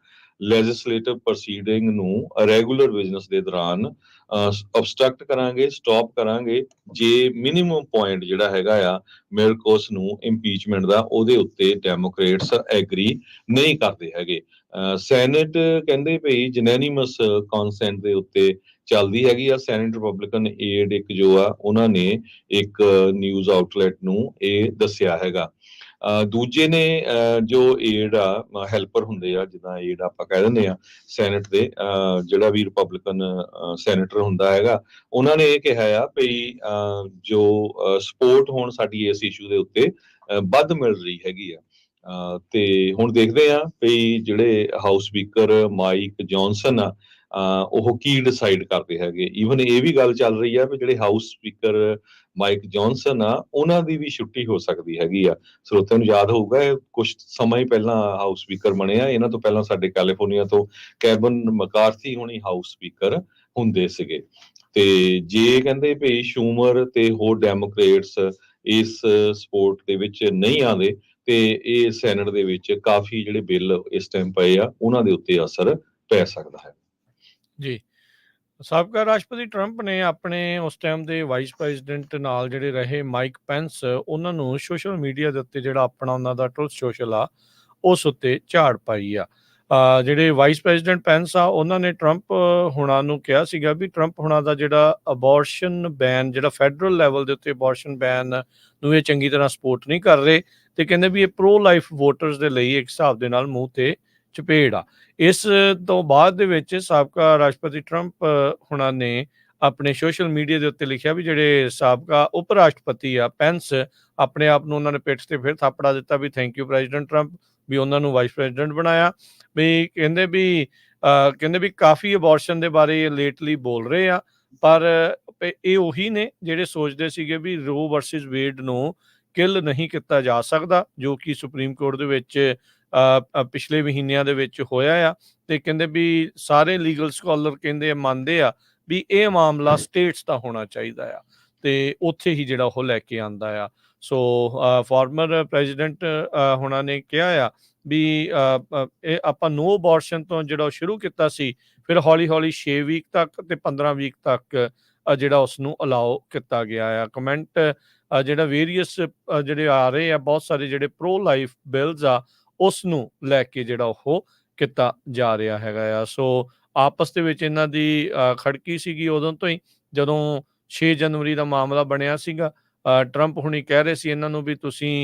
ਲੈਜਿਸਲੇਟਿਵ ਪ੍ਰੋਸੀਡਿੰਗ ਨੂੰ ਰੈਗੂਲਰ ਬਿਜ਼ਨਸ ਦੇ ਦੌਰਾਨ ਅਬਸਟਰਕਟ ਕਰਾਂਗੇ, ਸਟਾਪ ਕਰਾਂਗੇ ਜੇ ਮਿਨੀਮਮ ਪੁਆਇੰਟ ਜਿਹੜਾ ਹੈਗਾ ਆ ਮਿਲਕੋਸ ਨੂੰ ਇੰਪੀਚਮੈਂਟ ਦਾ, ਉਹਦੇ ਉੱਤੇ ਡੈਮੋਕ੍ਰੇਟਸ ਐਗਰੀ ਨਹੀਂ ਕਰਦੇ ਹੈਗੇ। ਸੈਨੇਟ ਕਹਿੰਦੇ ਭਈ ਜਨੈਨੀਮਸ ਕਨਸੈਂਟ ਦੇ ਉੱਤੇ ਚੱਲਦੀ ਹੈਗੀ ਆ। ਸੈਨੇਟ ਰਿਪਬਲਿਕਨ ਏਡ ਇੱਕ ਜੋ ਆ ਉਹਨਾਂ ਨੇ ਇੱਕ ਨਿਊਜ਼ ਆਊਟਲੈਟ ਨੂੰ ਇਹ ਦੱਸਿਆ ਹੈਗਾ। ਦੂਜੇ ਨੇ ਜੋ ਏਡ ਆ, ਹੈਲਪਰ ਹੁੰਦੇ ਆ, ਜਿੱਦਾਂ ਏਡ ਆਪਾਂ ਕਹਿ ਦਿੰਦੇ ਆ ਸੈਨੇਟ ਦੇ, ਜਿਹੜਾ ਵੀ ਰਿਪਬਲਿਕਨ ਸੈਨੇਟਰ ਹੁੰਦਾ ਹੈਗਾ, ਉਹਨਾਂ ਨੇ ਇਹ ਕਿਹਾ ਆ ਵੀ ਜੋ ਸਪੋਰਟ ਹੁਣ ਸਾਡੀ ਇਸ ਇਸ਼ੂ ਦੇ ਉੱਤੇ ਵੱਧ ਮਿਲ ਰਹੀ ਹੈਗੀ ਆ। ਤੇ ਹੁਣ ਦੇਖਦੇ ਆ ਵੀ ਜਿਹੜੇ ਹਾਊਸ ਸਪੀਕਰ ਮਾਈਕ ਜੌਨਸਨ ਆ ਉਹ ਕੀ ਡਿਸਾਈਡ ਕਰਦੇ ਹੈਗੇ। ਈਵਨ ਇਹ ਵੀ ਗੱਲ ਚੱਲ ਰਹੀ ਆ ਵੀ ਜਿਹੜੇ ਹਾਊਸ ਸਪੀਕਰ ਮਾਈਕ ਜੌਨਸਨ ਆ ਉਹਨਾਂ ਦੀ ਵੀ ਛੁੱਟੀ ਹੋ ਸਕਦੀ ਹੈਗੀ ਆ। ਸਰੋਤਿਆਂ ਨੂੰ ਯਾਦ ਹੋਊਗਾ ਇਹ ਕੁਝ ਸਮਾਂ ਹੀ ਪਹਿਲਾਂ ਹਾਊਸ ਸਪੀਕਰ ਬਣੇ ਆ, ਇਹਨਾਂ ਤੋਂ ਪਹਿਲਾਂ ਸਾਡੇ ਕੈਲੀਫੋਰਨੀਆ ਤੋਂ ਕੈਵਨ ਮਕਾਰਥੀ ਹੋਣੀ ਹਾਊਸ ਸਪੀਕਰ ਹੁੰਦੇ ਸੀਗੇ। ਤੇ ਜੇ ਕਹਿੰਦੇ ਵੀ ਸ਼ੂਮਰ ਤੇ ਹੋਰ ਡੈਮੋਕ੍ਰੇਟਸ ਇਸ ਸਪੋਰਟ ਦੇ ਵਿੱਚ ਨਹੀਂ ਆਉਂਦੇ ਤੇ ਇਹ ਸੈਨੇਟ ਦੇ ਵਿੱਚ ਕਾਫੀ ਜਿਹੜੇ ਬਿੱਲ ਇਸ ਟਾਈਮ ਪਏ ਆ ਉਹਨਾਂ ਦੇ ਉੱਤੇ ਅਸਰ ਪੈ ਸਕਦਾ ਹੈ। ਜੀ, ਸਾਬਕਾ ਰਾਸ਼ਟਰਪਤੀ ਟਰੰਪ ਨੇ ਆਪਣੇ ਉਸ ਟਾਈਮ ਦੇ ਵਾਈਸ ਪ੍ਰੈਜ਼ੀਡੈਂਟ ਨਾਲ ਜਿਹੜੇ ਰਹੇ ਮਾਈਕ ਪੈਂਸ, ਉਹਨਾਂ ਨੂੰ ਸੋਸ਼ਲ ਮੀਡੀਆ ਦੇ ਉੱਤੇ ਜਿਹੜਾ ਆਪਣਾ ਉਹਨਾਂ ਦਾ ਟਰੂਥ ਸੋਸ਼ਲ ਆ ਉਸ ਉੱਤੇ ਝਾੜ ਪਾਈ ਆ। ਜਿਹੜੇ ਵਾਈਸ ਪ੍ਰੈਜ਼ੀਡੈਂਟ ਪੈਂਸ ਆ ਉਹਨਾਂ ਨੇ ਟਰੰਪ ਹੁਣਾਂ ਨੂੰ ਕਿਹਾ ਸੀਗਾ ਵੀ ਟਰੰਪ ਹੁਣਾਂ ਦਾ ਜਿਹੜਾ ਅਬੋਰਸ਼ਨ ਬੈਨ, ਜਿਹੜਾ ਫੈਡਰਲ ਲੈਵਲ ਦੇ ਉੱਤੇ ਅਬੋਰਸ਼ਨ ਬੈਨ ਨੂੰ ਇਹ ਚੰਗੀ ਤਰ੍ਹਾਂ ਸਪੋਰਟ ਨਹੀਂ ਕਰ ਰਹੇ, ਤੇ ਕਹਿੰਦੇ ਵੀ ਇਹ ਪ੍ਰੋ ਲਾਈਫ ਵੋਟਰਸ ਦੇ ਲਈ ਇੱਕ ਹਿਸਾਬ ਦੇ ਨਾਲ ਮੂੰਹ ਤੇ ਚਪੇੜ ਆ। ਇਸ ਤੋਂ ਬਾਅਦ ਦੇ ਵਿੱਚ ਸਾਬਕਾ ਰਾਸ਼ਟਰਪਤੀ ਟਰੰਪ ਹੁਣਾਂ ਨੇ ਆਪਣੇ ਸੋਸ਼ਲ ਮੀਡੀਆ ਦੇ ਉੱਤੇ ਲਿਖਿਆ ਵੀ ਜਿਹੜੇ ਸਾਬਕਾ ਉਪ ਰਾਸ਼ਟਰਪਤੀ ਆ ਪੈਂਸ, ਆਪਣੇ ਆਪ ਨੂੰ ਉਹਨਾਂ ਨੇ ਪਿੱਠ ਤੇ ਫਿਰ ਥਾਪੜਾ ਦਿੱਤਾ ਵੀ ਥੈਂਕ ਯੂ ਪ੍ਰੈਜ਼ੀਡੈਂਟ ਟਰੰਪ, ਵੀ ਉਹਨਾਂ ਨੂੰ ਵਾਈਸ ਪ੍ਰੈਜ਼ੀਡੈਂਟ ਬਣਾਇਆ। ਵੀ ਕਹਿੰਦੇ ਵੀ ਕਾਫੀ ਅਬੋਰਸ਼ਨ ਦੇ ਬਾਰੇ ਲੇਟਲੀ ਬੋਲ ਰਹੇ ਆ, ਪਰ ਇਹ ਉਹੀ ਨੇ ਜਿਹੜੇ ਸੋਚਦੇ ਸੀਗੇ ਵੀ ਰੋ ਵਰਸਿਸ ਵੇਡ ਨੂੰ ਕਿਲ ਨਹੀਂ ਕੀਤਾ ਜਾ ਸਕਦਾ, ਜੋ ਕਿ ਸੁਪਰੀਮ ਕੋਰਟ ਦੇ ਵਿੱਚ ਪਿਛਲੇ ਮਹੀਨਿਆਂ ਦੇ ਵਿੱਚ ਹੋਇਆ ਆ। ਤੇ ਕਹਿੰਦੇ ਵੀ ਸਾਰੇ ਲੀਗਲ ਸਕਾਲਰ ਕਹਿੰਦੇ ਮੰਨਦੇ ਆ ਵੀ ਇਹ ਮਾਮਲਾ ਸਟੇਟਸ ਦਾ ਹੋਣਾ ਚਾਹੀਦਾ ਆ, ਤੇ ਉੱਥੇ ਹੀ ਜਿਹੜਾ ਉਹ ਲੈ ਕੇ ਆਂਦਾ ਆ। ਸੋ ਫਾਰਮਰ ਪ੍ਰੈਜ਼ੀਡੈਂਟ ਹੁਣਾਂ ਨੇ ਕਿਹਾ ਆ ਵੀ ਇਹ ਆਪਾਂ ਨੋ ਅਬੋਰਸ਼ਨ ਤੋਂ ਜਿਹੜਾ ਸ਼ੁਰੂ ਕੀਤਾ ਸੀ, ਫਿਰ ਹੌਲੀ ਹੌਲੀ 6 ਵੀਕ ਤੱਕ ਤੇ 15 ਵੀਕ ਤੱਕ ਜਿਹੜਾ ਉਸ ਨੂੰ ਅਲਾਓ ਕੀਤਾ ਗਿਆ ਆ। ਕਮੈਂਟ ਜਿਹੜਾ ਵੇਰੀਅਸ ਜਿਹੜੇ ਆ ਰਹੇ ਆ, ਬਹੁਤ ਸਾਰੇ ਜਿਹੜੇ ਪ੍ਰੋ ਲਾਈਫ ਬਿਲਸ ਆ ਉਸ ਨੂੰ ਲੈ ਕੇ ਜਿਹੜਾ ਉਹ ਕੀਤਾ ਜਾ ਰਿਹਾ ਹੈਗਾ ਆ। ਸੋ ਆਪਸ ਦੇ ਵਿੱਚ ਇਹਨਾਂ ਦੀ ਖੜਕੀ ਸੀਗੀ ਉਦੋਂ ਤੋਂ ਹੀ, ਜਦੋਂ 6 ਜਨਵਰੀ ਦਾ ਮਾਮਲਾ ਬਣਿਆ ਸੀਗਾ। ਟਰੰਪ ਹੁਣੀ ਕਹਿ ਰਹੇ ਸੀ ਇਹਨਾਂ ਨੂੰ ਵੀ ਤੁਸੀਂ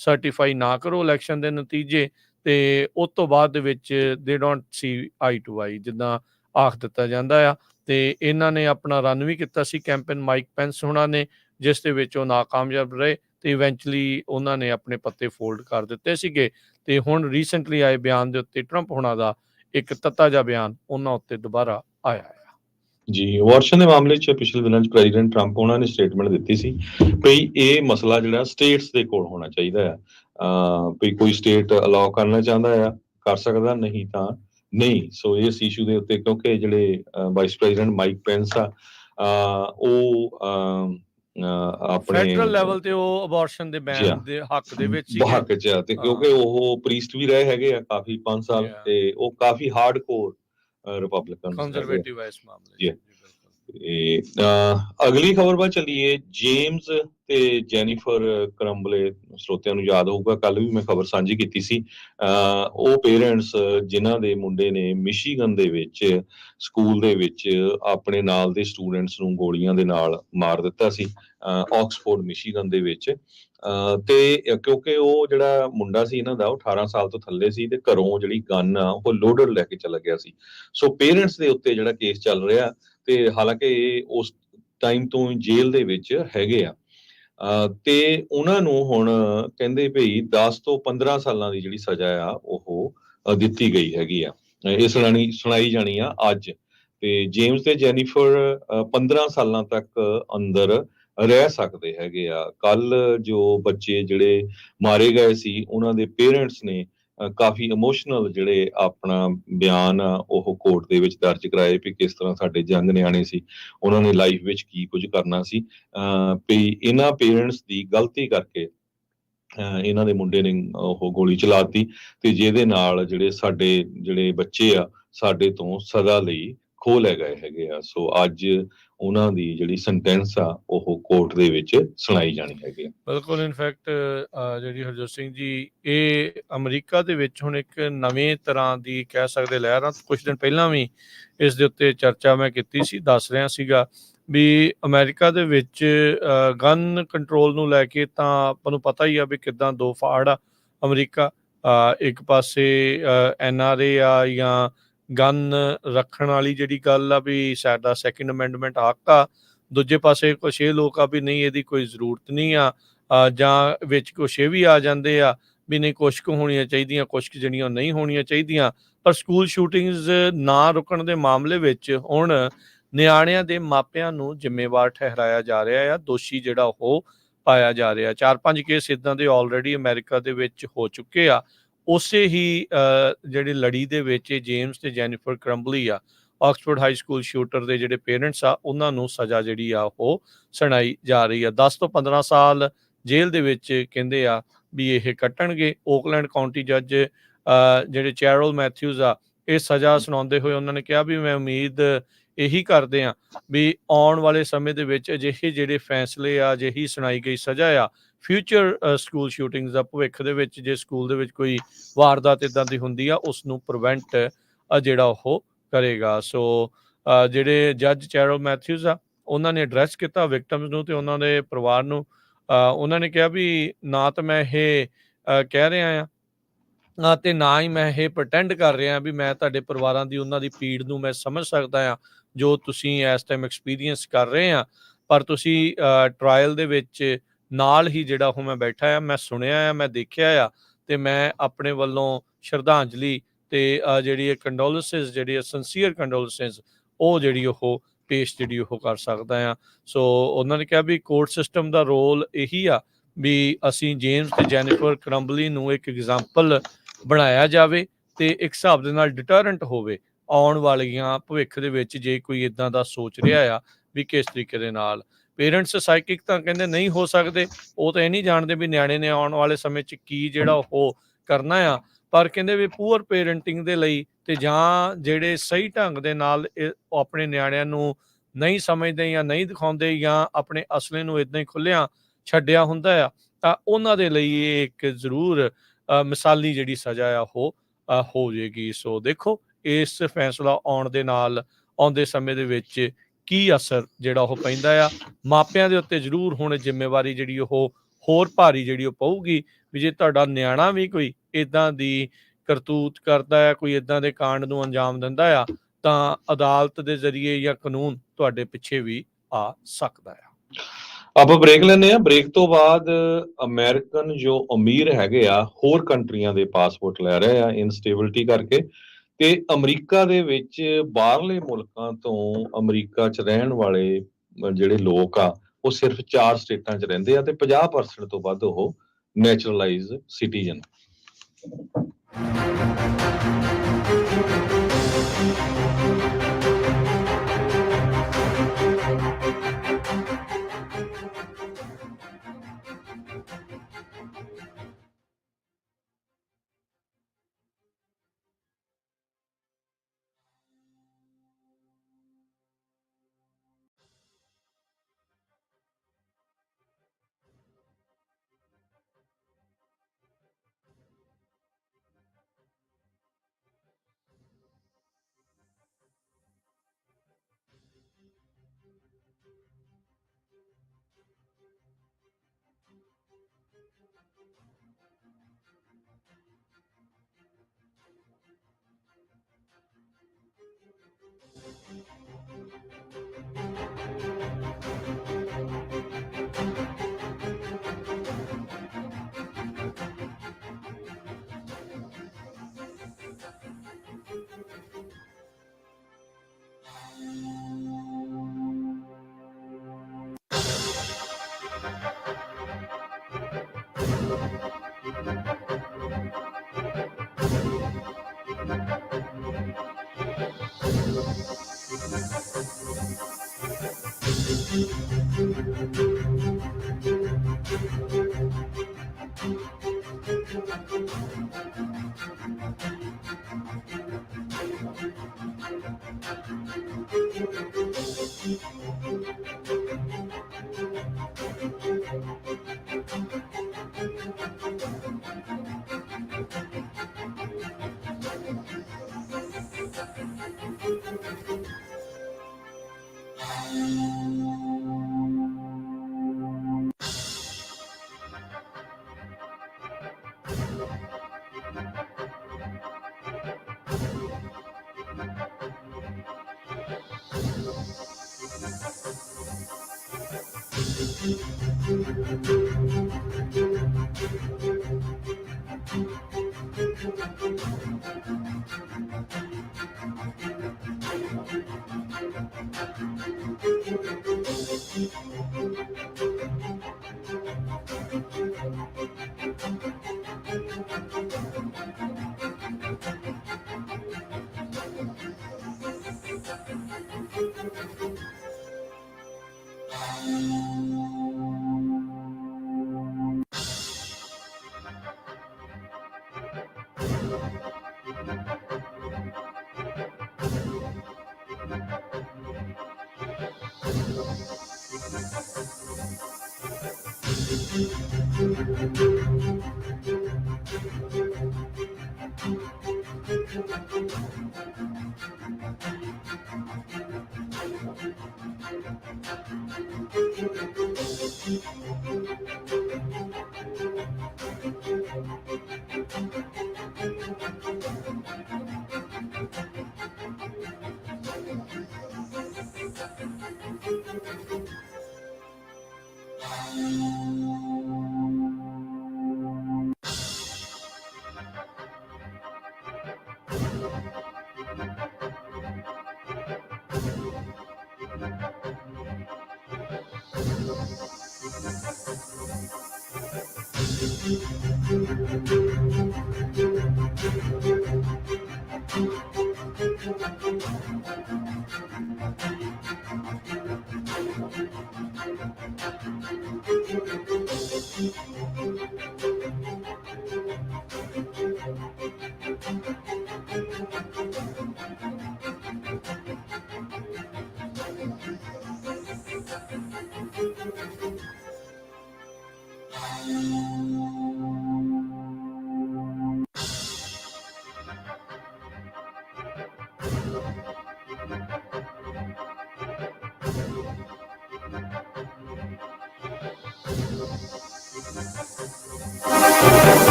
ਸਰਟੀਫਾਈ ਨਾ ਕਰੋ ਇਲੈਕਸ਼ਨ ਦੇ ਨਤੀਜੇ, ਤੇ ਉਸ ਤੋਂ ਬਾਅਦ ਦੇ ਵਿੱਚ ਦੇ ਡੋਂਟ ਸੀ ਆਈ ਟੂ ਆਈ, ਜਿੱਦਾਂ ਆਖ ਦਿੱਤਾ ਜਾਂਦਾ ਆ। ਤੇ ਇਹਨਾਂ ਨੇ ਆਪਣਾ ਰਨ ਵੀ ਕੀਤਾ ਸੀ ਕੈਂਪੇਨ ਮਾਈਕ ਪੈਂਸ ਹੋਣਾ ਨੇ, ਜਿਸ ਦੇ ਵਿੱਚ ਉਹ ਨਾਕਾਮਯਾਬ ਰਹੇ ਤੇ ਇਵੈਂਚੁਅਲੀ ਉਹਨਾਂ ਨੇ ਆਪਣੇ ਪੱਤੇ ਫੋਲਡ ਕਰ ਦਿੱਤੇ ਸੀਗੇ। ਤੇ ਹੁਣ ਰੀਸੈਂਟਲੀ ਆਏ ਬਿਆਨ ਦੇ ਉੱਤੇ ਟਰੰਪ ਹੋਣਾ ਦਾ ਇੱਕ ਤੱਤਾ ਜਿਹਾ ਬਿਆਨ ਉਹਨਾਂ ਉੱਤੇ ਦੁਬਾਰਾ ਆਇਆ ਹੈ। ਜੀ, ਅਬੋਰਸ਼ਨ ਦੇ ਮਾਮਲੇ 'ਚ ਪਿਛਲੇ ਦਿਨਾਂ 'ਚ ਪ੍ਰੈਜ਼ੀਡੈਂਟ ਟਰੰਪ ਉਹਨਾਂ ਨੇ ਸਟੇਟਮੈਂਟ ਦਿੱਤੀ ਸੀ ਵੀ ਇਹ ਮਸਲਾ ਜਿਹੜਾ ਸਟੇਟਸ ਦੇ ਕੋਲ ਹੋਣਾ ਚਾਹੀਦਾ ਆ। ਵੀ ਕੋਈ ਸਟੇਟ ਅਲਾਓ ਕਰਨਾ ਚਾਹੁੰਦਾ ਆ ਕਰ ਸਕਦਾ, ਨਹੀਂ ਤਾਂ ਨਹੀਂ। ਸੋ ਇਸ ਇਸ਼ੂ ਦੇ ਉੱਤੇ ਕਿਉਂਕਿ ਜਿਹੜੇ ਵਾਈਸ ਪ੍ਰੈਜ਼ੀਡੈਂਟ ਮਾਈਕ ਪੈਂਸ ਆ ਉਹ ਆਪਣੇ ਫੈਡਰਲ ਲੈਵਲ ਤੇ ਉਹ ਅਬੋਰਸ਼ਨ ਦੇ ਜੀ ਹਾਂ ਬੈਨ ਦੇ ਹੱਕ ਦੇ ਵਿੱਚ ਸੀਗੇ। ਹੱਕ 'ਚ ਆ ਤੇ ਕਿਉਂਕਿ ਉਹ ਪ੍ਰੀਸਟ ਵੀ ਰਹੇ ਹੈਗੇ ਆ ਕਾਫੀ 5 ਸਾਲ Yeah. ਤੇ ਉਹ ਕਾਫੀ ਹਾਰਡ ਕੋਰ ਰਿਪਬਲਿਕਨ ਕੰਜ਼ਰਵੇਟਿਵ ਹੈ ਇਸ ਮਾਮਲੇ 'ਚ। ਜੀ। ਜੀ, ਬਿਲਕੁਲ। ਤੇ ਅਗਲੀ ਖਬਰ ਵੱਲ ਚੱਲੀਏ। ਜੇਮਸ ਤੇ ਜੈਨੀਫਰ ਕਰੰਬਲੇ, ਸਰੋਤਿਆਂ ਨੂੰ ਯਾਦ ਹੋਊਗਾ ਕੱਲ ਵੀ ਮੈਂ ਖਬਰ ਸਾਂਝੀ ਕੀਤੀ ਸੀ। ਉਹ ਪੇਰੈਂਟਸ ਜਿਨ੍ਹਾਂ ਦੇ ਮੁੰਡੇ ਨੇ ਮਿਸ਼ੀਗਨ ਦੇ ਵਿੱਚ ਸਕੂਲ ਦੇ ਵਿੱਚ ਆਪਣੇ ਨਾਲ ਦੇ ਸਟੂਡੈਂਟਸ ਨੂੰ ਗੋਲੀਆਂ ਦੇ ਨਾਲ ਮਾਰ ਦਿੱਤਾ ਸੀ, ਆਕਸਫੋਰਡ ਮਿਸ਼ੀਗਨ ਦੇ ਵਿੱਚ। ਤੇ ਕਿਉਂਕਿ ਉਹ ਜਿਹੜਾ ਮੁੰਡਾ ਸੀ ਇਹਨਾਂ ਦਾ ਉਹ 18 ਸਾਲ ਤੋਂ ਥੱਲੇ ਸੀ ਤੇ ਘਰੋਂ ਜਿਹੜੀ ਗਨ ਆ ਉਹ ਲੋਡਡ ਲੈ ਕੇ ਚਲਾ ਗਿਆ ਸੀ। ਸੋ ਪੇਰੈਂਟਸ ਦੇ ਉੱਤੇ ਜਿਹੜਾ ਕੇਸ ਚੱਲ ਰਿਹਾ ਤੇ ਹਾਲਾਂਕਿ ਇਹ ਉਸ ਟਾਈਮ ਤੋਂ ਜੇਲ੍ਹ ਦੇ ਵਿੱਚ ਹੈਗੇ ਆ। ਤੇ ਉਹਨਾਂ ਨੂੰ ਹੁਣ ਕਹਿੰਦੇ ਭਈ 10 ਤੋਂ 15 ਸਾਲਾਂ ਦੀ ਜਿਹੜੀ ਸਜ਼ਾ ਆ ਉਹ ਦਿੱਤੀ ਗਈ ਹੈਗੀ ਆ। ਇਹ ਸੁਣਾਈ ਜਾਣੀ ਆ ਅੱਜ। ਤੇ ਜੇਮਸ ਤੇ ਜੈਨੀਫਰ 15 ਸਾਲਾਂ ਤੱਕ ਅੰਦਰ ਰਹਿ ਸਕਦੇ ਹੈਗੇ ਆ। ਕੱਲ ਜੋ ਬੱਚੇ ਜਿਹੜੇ ਮਾਰੇ ਗਏ ਸੀ ਉਹਨਾਂ ਦੇ ਪੇਰੈਂਟਸ ਨੇ ਕਾਫੀ ਇਮੋਸ਼ਨਲ ਜਿਹੜੇ ਆਪਣਾ ਬਿਆਨ ਆ ਉਹ ਕੋਰਟ ਦੇ ਵਿੱਚ ਦਰਜ ਕਰਾਏ ਵੀ ਕਿਸ ਤਰ੍ਹਾਂ ਸਾਡੇ ਯੰਗ ਨਿਆਣੇ ਸੀ, ਉਹਨਾਂ ਨੇ ਲਾਈਫ ਵਿੱਚ ਕੀ ਕੁਝ ਕਰਨਾ ਸੀ। ਵੀ ਇਹਨਾਂ ਪੇਰੈਂਟਸ ਦੀ ਗਲਤੀ ਕਰਕੇ ਇਹਨਾਂ ਦੇ ਮੁੰਡੇ ਨੇ ਉਹ ਗੋਲੀ ਚਲਾਤੀ ਤੇ ਜਿਹਦੇ ਨਾਲ ਜਿਹੜੇ ਸਾਡੇ ਜਿਹੜੇ ਬੱਚੇ ਆ ਸਾਡੇ ਤੋਂ ਸਦਾ ਲਈ ਖੋਹ ਲੈ ਗਏ ਹੈਗੇ ਆ। ਸੋ ਅੱਜ ਉਹਨਾਂ ਦੀ ਜਿਹੜੀ ਸੈਂਟੈਂਸ ਆ ਉਹ ਕੋਰਟ ਦੇ ਵਿੱਚ ਸੁਣਾਈ ਜਾਣੀ ਹੈਗੀ ਆ। ਬਿਲਕੁਲ। ਇਨਫੈਕਟ ਜਿਹੜੀ ਹਰਜੋਤ ਸਿੰਘ ਜੀ, ਇਹ ਅਮਰੀਕਾ ਦੇ ਵਿੱਚ ਹੁਣ ਇੱਕ ਨਵੇਂ ਤਰ੍ਹਾਂ ਦੀ ਕਹਿ ਸਕਦੇ ਲਹਿਰ ਆ। ਕੁਝ ਦਿਨ ਪਹਿਲਾਂ ਵੀ ਇਸ ਦੇ ਉੱਤੇ ਚਰਚਾ ਮੈਂ ਕੀਤੀ ਸੀ, ਦੱਸ ਰਿਹਾ ਸੀਗਾ ਵੀ ਅਮਰੀਕਾ ਦੇ ਵਿੱਚ ਗਨ ਕੰਟਰੋਲ ਨੂੰ ਲੈ ਕੇ ਤਾਂ ਆਪਾਂ ਨੂੰ ਪਤਾ ਹੀ ਆ ਵੀ ਕਿੱਦਾਂ ਦੋ ਫਾੜ ਆ ਅਮਰੀਕਾ। ਇੱਕ ਪਾਸੇ NRA ਆ ਜਾਂ ਗਨ ਰੱਖਣ ਵਾਲੀ ਜਿਹੜੀ ਗੱਲ ਆ ਵੀ ਸਾਡਾ ਸੈਕਿੰਡ ਅਮੈਂਡਮੈਂਟ ਹੱਕ ਆ, ਦੂਜੇ ਪਾਸੇ ਕੁਛ ਇਹ ਲੋਕ ਆ ਵੀ ਨਹੀਂ ਇਹਦੀ ਕੋਈ ਜ਼ਰੂਰਤ ਨਹੀਂ ਆ, ਜਾਂ ਵਿੱਚ ਕੁਛ ਇਹ ਵੀ ਆ ਜਾਂਦੇ ਆ ਵੀ ਨਹੀਂ ਕੁਛ ਕੁ ਹੋਣੀਆਂ ਚਾਹੀਦੀਆਂ, ਕੁਛ ਕੁ ਜਿਹੜੀਆਂ ਨਹੀਂ ਹੋਣੀਆਂ ਚਾਹੀਦੀਆਂ। ਪਰ ਸਕੂਲ ਸ਼ੂਟਿੰਗਸ ਨਾ ਰੁਕਣ ਦੇ ਮਾਮਲੇ ਵਿੱਚ ਹੁਣ ਨਿਆਣਿਆਂ ਦੇ ਮਾਪਿਆਂ ਨੂੰ ਜ਼ਿੰਮੇਵਾਰ ਠਹਿਰਾਇਆ ਜਾ ਰਿਹਾ ਆ, ਦੋਸ਼ੀ ਜਿਹੜਾ ਉਹ ਪਾਇਆ ਜਾ ਰਿਹਾ। 4-5 ਕੇਸ ਇਦਾਂ ਦੇ ਆਲਰੇਡੀ ਅਮਰੀਕਾ ਦੇ ਵਿੱਚ ਹੋ ਚੁੱਕੇ ਆ। ਉਸੇ ਹੀ ਜਿਹੜੀ ਲੜੀ ਦੇ ਵਿੱਚ ਜੇਮਸ ਤੇ ਜੈਨੀਫਰ ਕਰੰਬਲੀ ਆ, ਆਕਸਫੋਰਡ ਹਾਈ ਸਕੂਲ ਸ਼ੂਟਰ ਦੇ ਜਿਹੜੇ ਪੇਰੈਂਟਸ ਆ ਉਹਨਾਂ ਨੂੰ ਸਜ਼ਾ ਜਿਹੜੀ ਆ ਉਹ ਸੁਣਾਈ ਜਾ ਰਹੀ ਆ। 10 ਤੋਂ 15 ਸਾਲ ਜੇਲ੍ਹ ਦੇ ਵਿੱਚ ਕਹਿੰਦੇ ਆ ਵੀ ਇਹ ਕੱਟਣਗੇ। ਓਕਲੈਂਡ ਕਾਉਂਟੀ ਜੱਜ ਜਿਹੜੇ ਚੈਰਲ ਮੈਥਿਊਜ਼ ਆ, ਇਹ ਸਜ਼ਾ ਸੁਣਾਉਂਦੇ ਹੋਏ ਉਹਨਾਂ ਨੇ ਕਿਹਾ ਵੀ ਮੈਂ ਉਮੀਦ ਇਹੀ ਕਰਦੇ ਆ ਵੀ ਆਉਣ ਵਾਲੇ ਸਮੇਂ ਦੇ ਵਿੱਚ ਅਜਿਹੇ ਜਿਹੜੇ ਫੈਸਲੇ ਆ, ਅਜਿਹੀ ਸੁਣਾਈ ਗਈ ਸਜ਼ਾ ਆ, ਫਿਊਚਰ ਸਕੂਲ ਸ਼ੂਟਿੰਗਸ ਦਾ ਭਵਿੱਖ ਦੇ ਵਿੱਚ ਜੇ ਸਕੂਲ ਦੇ ਵਿੱਚ ਕੋਈ ਵਾਰਦਾਤ ਇੱਦਾਂ ਦੀ ਹੁੰਦੀ ਆ ਉਸ ਨੂੰ ਪ੍ਰੀਵੈਂਟ ਜਿਹੜਾ ਉਹ ਕਰੇਗਾ। ਸੋ ਜਿਹੜੇ ਜੱਜ ਚੈਰਲ ਮੈਥਿਊਜ਼ ਆ ਉਹਨਾਂ ਨੇ ਐਡਰੈਸ ਕੀਤਾ ਵਿਕਟਮਸ ਨੂੰ ਤੇ ਉਹਨਾਂ ਦੇ ਪਰਿਵਾਰ ਨੂੰ। ਉਹਨਾਂ ਨੇ ਕਿਹਾ ਵੀ ਨਾ ਤਾਂ ਮੈਂ ਇਹ ਕਹਿ ਰਿਹਾ ਆ ਤੇ ਨਾ ਹੀ ਮੈਂ ਇਹ ਪ੍ਰਟੈਂਡ ਕਰ ਰਿਹਾ ਵੀ ਮੈਂ ਤੁਹਾਡੇ ਪਰਿਵਾਰਾਂ ਦੀ ਉਹਨਾਂ ਦੀ ਪੀੜ ਨੂੰ ਮੈਂ ਸਮਝ ਸਕਦਾ ਆ ਜੋ ਤੁਸੀਂ ਇਸ ਟਾਈਮ ਐਕਸਪੀਰੀਅੰਸ ਕਰ ਰਹੇ ਆ। ਪਰ ਤੁਸੀਂ ਟਰਾਇਲ ਦੇ ਵਿੱਚ ਨਾਲ ਹੀ ਜਿਹੜਾ ਉਹ ਮੈਂ ਬੈਠਾ ਆ, ਮੈਂ ਸੁਣਿਆ ਆ, ਮੈਂ ਦੇਖਿਆ ਆ ਤੇ ਮੈਂ ਆਪਣੇ ਵੱਲੋਂ ਸ਼ਰਧਾਂਜਲੀ ਤੇ ਜਿਹੜੀ ਕੰਡੋਲੈਂਸਿਸ, ਜਿਹੜੀ ਸਿੰਸੀਅਰ ਕੰਡੋਲੈਂਸਿਸ ਉਹ ਜਿਹੜੀ ਉਹ ਪੇਸ਼ ਜਿਹੜੀ ਉਹ ਕਰ ਸਕਦਾ ਆ। ਸੋ ਉਹਨਾਂ ਨੇ ਕਿਹਾ ਵੀ ਕੋਰਟ ਸਿਸਟਮ ਦਾ ਰੋਲ ਇਹੀ ਆ ਵੀ ਅਸੀਂ ਜੇਮਸ ਤੇ ਜੈਨੀਫਰ ਕਰੰਬਲੀ ਨੂੰ ਇੱਕ ਐਗਜ਼ਾਮਪਲ ਬਣਾਇਆ ਜਾਵੇ ਤੇ ਇੱਕ ਹਿਸਾਬ ਦੇ ਨਾਲ ਡਿਟਰੈਂਟ ਹੋਵੇ ਆਉਣ ਵਾਲੀਆਂ ਭਵਿੱਖ ਦੇ ਵਿੱਚ ਜੇ ਕੋਈ ਇਦਾਂ ਦਾ ਸੋਚ ਰਿਹਾ ਆ ਵੀ ਕਿਸ ਤਰੀਕੇ ਦੇ ਨਾਲ। ਪੇਰੈਂਟਸ ਸਾਈਕਿਕ ਤਾਂ ਕਹਿੰਦੇ ਨਹੀਂ ਹੋ ਸਕਦੇ, ਉਹ ਤਾਂ ਇਹ ਨਹੀਂ ਜਾਣਦੇ ਵੀ ਨਿਆਣੇ ਨੇ ਆਉਣ ਵਾਲੇ ਸਮੇਂ 'ਚ ਕੀ ਜਿਹੜਾ ਉਹ ਕਰਨਾ ਆ। ਪਰ ਕਹਿੰਦੇ ਵੀ ਪੂਅਰ ਪੇਰੈਂਟਿੰਗ ਦੇ ਲਈ ਤੇ ਜਾਂ ਜਿਹੜੇ ਸਹੀ ਢੰਗ ਦੇ ਨਾਲ ਉਹ ਆਪਣੇ ਨਿਆਣਿਆਂ ਨੂੰ ਨਹੀਂ ਸਮਝਦੇ ਜਾਂ ਨਹੀਂ ਦਿਖਾਉਂਦੇ ਜਾਂ ਆਪਣੇ ਅਸਲੇ ਨੂੰ ਇਦਾਂ ਹੀ ਖੁੱਲਿਆਂ ਛੱਡਿਆ ਹੁੰਦਾ ਆ, ਤਾਂ ਉਹਨਾਂ ਦੇ ਲਈ ਇਹ ਇੱਕ ਜ਼ਰੂਰ ਮਿਸਾਲੀ ਜਿਹੜੀ ਸਜ਼ਾ ਆ ਉਹ ਹੋ ਜਾਏਗੀ। ਸੋ ਦੇਖੋ ਇਸ ਫੈਸਲਾ ਆਉਣ ਦੇ ਨਾਲ ਆਉਂਦੇ ਸਮੇਂ ਦੇ ਵਿੱਚ ਕੀ ਅਸਰ ਜਿਹੜਾ ਉਹ ਪੈਂਦਾ ਆ। ਮਾਪਿਆਂ ਦੇ ਉੱਤੇ ਜ਼ਰੂਰ ਹੁਣ ਜ਼ਿੰਮੇਵਾਰੀ ਜਿਹੜੀ ਉਹ ਹੋਰ ਭਾਰੀ ਜਿਹੜੀ ਉਹ ਪਊਗੀ ਵੀ ਜੇ ਤੁਹਾਡਾ ਨਿਆਣਾ ਵੀ ਕੋਈ ਇੱਦਾਂ ਦੀ ਕਰਤੂਤ ਕਰਦਾ ਹੈ, ਕੋਈ ਇਦਾਂ ਦੇ ਕਾਂਡ ਨੂੰ ਅੰਜਾਮ ਦਿੰਦਾ ਆ, ਤਾਂ ਅਦਾਲਤ ਦੇ ਜ਼ਰੀਏ ਜਾਂ ਕਾਨੂੰਨ ਤੁਹਾਡੇ ਪਿੱਛੇ ਵੀ ਆ ਸਕਦਾ ਆ। ਆਪਾਂ ਬ੍ਰੇਕ ਲੈਂਦੇ ਆ। ਬ੍ਰੇਕ ਤੋਂ ਬਾਅਦ ਅਮਰੀਕਨ ਜੋ ਅਮੀਰ ਹੈਗੇ ਆ ਹੋਰ ਕੰਟਰੀਆਂ ਦੇ ਪਾਸਪੋਰਟ ਲੈ ਰਹੇ ਆ ਇਨਸਟੇਬਿਲਿਟੀ ਕਰਕੇ, ਤੇ ਅਮਰੀਕਾ ਦੇ ਵਿੱਚ ਬਾਹਰਲੇ ਮੁਲਕਾਂ ਤੋਂ ਅਮਰੀਕਾ 'ਚ ਰਹਿਣ ਵਾਲੇ ਜਿਹੜੇ ਲੋਕ ਆ ਉਹ ਸਿਰਫ 4 ਸਟੇਟਾਂ 'ਚ ਰਹਿੰਦੇ ਆ ਤੇ 50% ਤੋਂ ਵੱਧ ਉਹ ਨੈਚੁਰਲਾਈਜ਼ ਸਿਟੀਜ਼ਨ।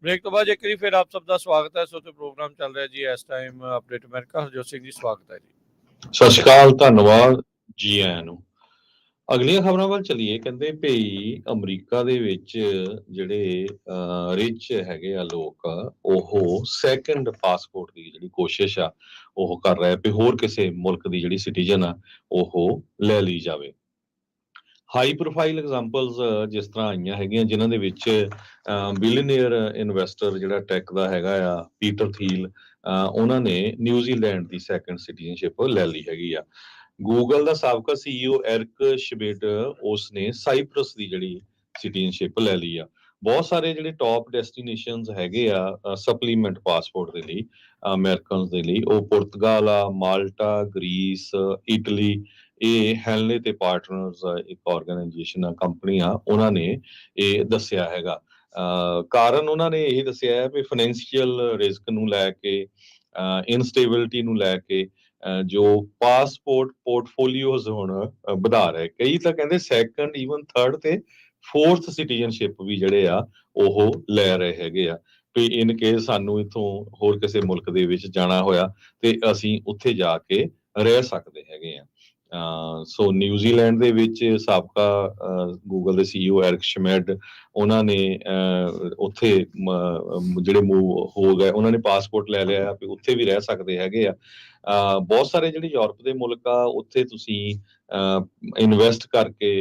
ਬ੍ਰੇਕ ਤੋਂ ਬਾਅਦ ਇੱਕ ਵਾਰੀ ਫਿਰ ਆਪ ਸਭ ਦਾ ਸਵਾਗਤ ਹੈ। ਸੋ ਤੇ ਪ੍ਰੋਗਰਾਮ ਚੱਲ ਰਿਹਾ ਜੀ ਇਸ time update America. Harjot Singh ji ਸਵਾਗਤ ਹੈ ਜੀ। ਸਤਿ ਸ਼੍ਰੀ ਅਕਾਲ, ਧੰਨਵਾਦ ਜੀ ਆਇਆਂ ਨੂੰ। ਅਗਲੀਆਂ ਖਬਰਾਂ ਵੱਲ ਚੱਲੀਏ। ਕਹਿੰਦੇ ਭਈ ਅਮਰੀਕਾ ਦੇ ਵਿੱਚ ਜਿਹੜੇ ਰਿਚ ਹੈਗੇ ਆ ਲੋਕ, ਉਹ ਸੈਕੰਡ ਪਾਸਪੋਰਟ ਦੀ ਜਿਹੜੀ ਕੋਸ਼ਿਸ਼ ਆ ਉਹ ਕਰ ਰਹੇ ਵੀ ਹੋਰ ਕਿਸੇ ਮੁਲਕ ਦੀ ਜਿਹੜੀ ਸਿਟੀਜ਼ਨ ਆ ਉਹ ਲੈ ਲਈ ਜਾਵੇ। ਹਾਈ ਪ੍ਰੋਫਾਈਲ ਐਗਜ਼ਾਮਪਲਸ ਜਿਸ ਤਰ੍ਹਾਂ ਆਈਆਂ ਹੈਗੀਆਂ, ਜਿਨ੍ਹਾਂ ਦੇ ਵਿੱਚ ਬਿਲੀਅਨੇਅਰ ਇਨਵੈਸਟਰ ਜਿਹੜਾ ਟੈਕ ਦਾ ਹੈਗਾ ਆ ਪੀਟਰ ਥੀਲ, ਉਹਨਾਂ ਨੇ ਨਿਊਜ਼ੀਲੈਂਡ ਦੀ ਸੈਕੰਡ ਸਿਟੀਜ਼ਨਸ਼ਿਪ ਲੈ ਲਈ ਹੈਗੀ ਆ। ਗੂਗਲ ਦਾ ਸਾਬਕਾ CEO ਐਰਿਕ ਸ਼ਮਿਡ, ਉਸਨੇ ਸਾਈਪਰਸ ਦੀ ਜਿਹੜੀ ਸਿਟੀਜ਼ਨਸ਼ਿਪ ਲੈ ਲਈ ਆ। ਬਹੁਤ ਸਾਰੇ ਜਿਹੜੇ ਟੌਪ ਡੈਸਟੀਨੇਸ਼ਨਸ ਹੈਗੇ ਆ ਸਪਲੀਮੈਂਟ ਪਾਸਪੋਰਟ ਦੇ ਲਈ ਅਮਰੀਕਨਸ ਦੇ ਲਈ, ਉਹ ਪੁਰਤਗਾਲ ਆ, ਮਾਲਟਾ, ਗ੍ਰੀਸ, ਇਟਲੀ। ਇਹ ਹੈਲਨੇ ਤੇ ਪਾਰਟਨਰਸ ਇੱਕ ਆਰਗੇਨਾਈਜੇਸ਼ਨ ਆ, ਕੰਪਨੀ ਆ, ਉਹਨਾਂ ਨੇ ਇਹ ਦੱਸਿਆ ਹੈਗਾ। ਕਾਰਨ ਉਹਨਾਂ ਨੇ ਇਹ ਦੱਸਿਆ ਹੈ ਵੀ ਫਾਈਨੈਂਸ਼ੀਅਲ ਰਿਸਕ ਨੂੰ ਲੈ ਕੇ, ਇਨਸਟੇਬਿਲਿਟੀ ਨੂੰ ਲੈ ਕੇ ਜੋ ਪਾਸਪੋਰਟ ਪੋਰਟਫੋਲੀਓਜ਼ ਹੁਣ ਵਧਾ ਰਹੇ। ਕਈ ਤਾਂ ਕਹਿੰਦੇ ਸੈਕੰਡ, ਈਵਨ ਥਰਡ ਤੇ ਫੋਰਥ ਸਿਟੀਜ਼ਨਸ਼ਿਪ ਵੀ ਜਿਹੜੇ ਆ ਉਹ ਲੈ ਰਹੇ ਹੈਗੇ ਆ ਵੀ ਇਨ ਕੇਸ ਸਾਨੂੰ ਇੱਥੋਂ ਹੋਰ ਕਿਸੇ ਮੁਲਕ ਦੇ ਵਿੱਚ ਜਾਣਾ ਹੋਇਆ ਤੇ ਅਸੀਂ ਉੱਥੇ ਜਾ ਕੇ ਰਹਿ ਸਕਦੇ ਹੈਗੇ ਆ। ਸੋ ਨਿਊਜ਼ੀਲੈਂਡ ਦੇ ਵਿੱਚ ਸਾਬਕਾ ਗੂਗਲ ਦੇ CEO ਐਰਿਕ ਸ਼ਮਿਡ, ਉਹਨਾਂ ਨੇ ਉੱਥੇ ਜਿਹੜੇ ਮੂਵ ਹੋ ਗਏ, ਉਹਨਾਂ ਨੇ ਪਾਸਪੋਰਟ ਲੈ ਲਿਆ ਵੀ ਉੱਥੇ ਵੀ ਰਹਿ ਸਕਦੇ ਹੈਗੇ ਆ। ਬਹੁਤ ਸਾਰੇ ਜਿਹੜੇ ਯੂਰਪ ਦੇ ਮੁਲਕ ਆ, ਉੱਥੇ ਤੁਸੀਂ ਇਨਵੈਸਟ ਕਰਕੇ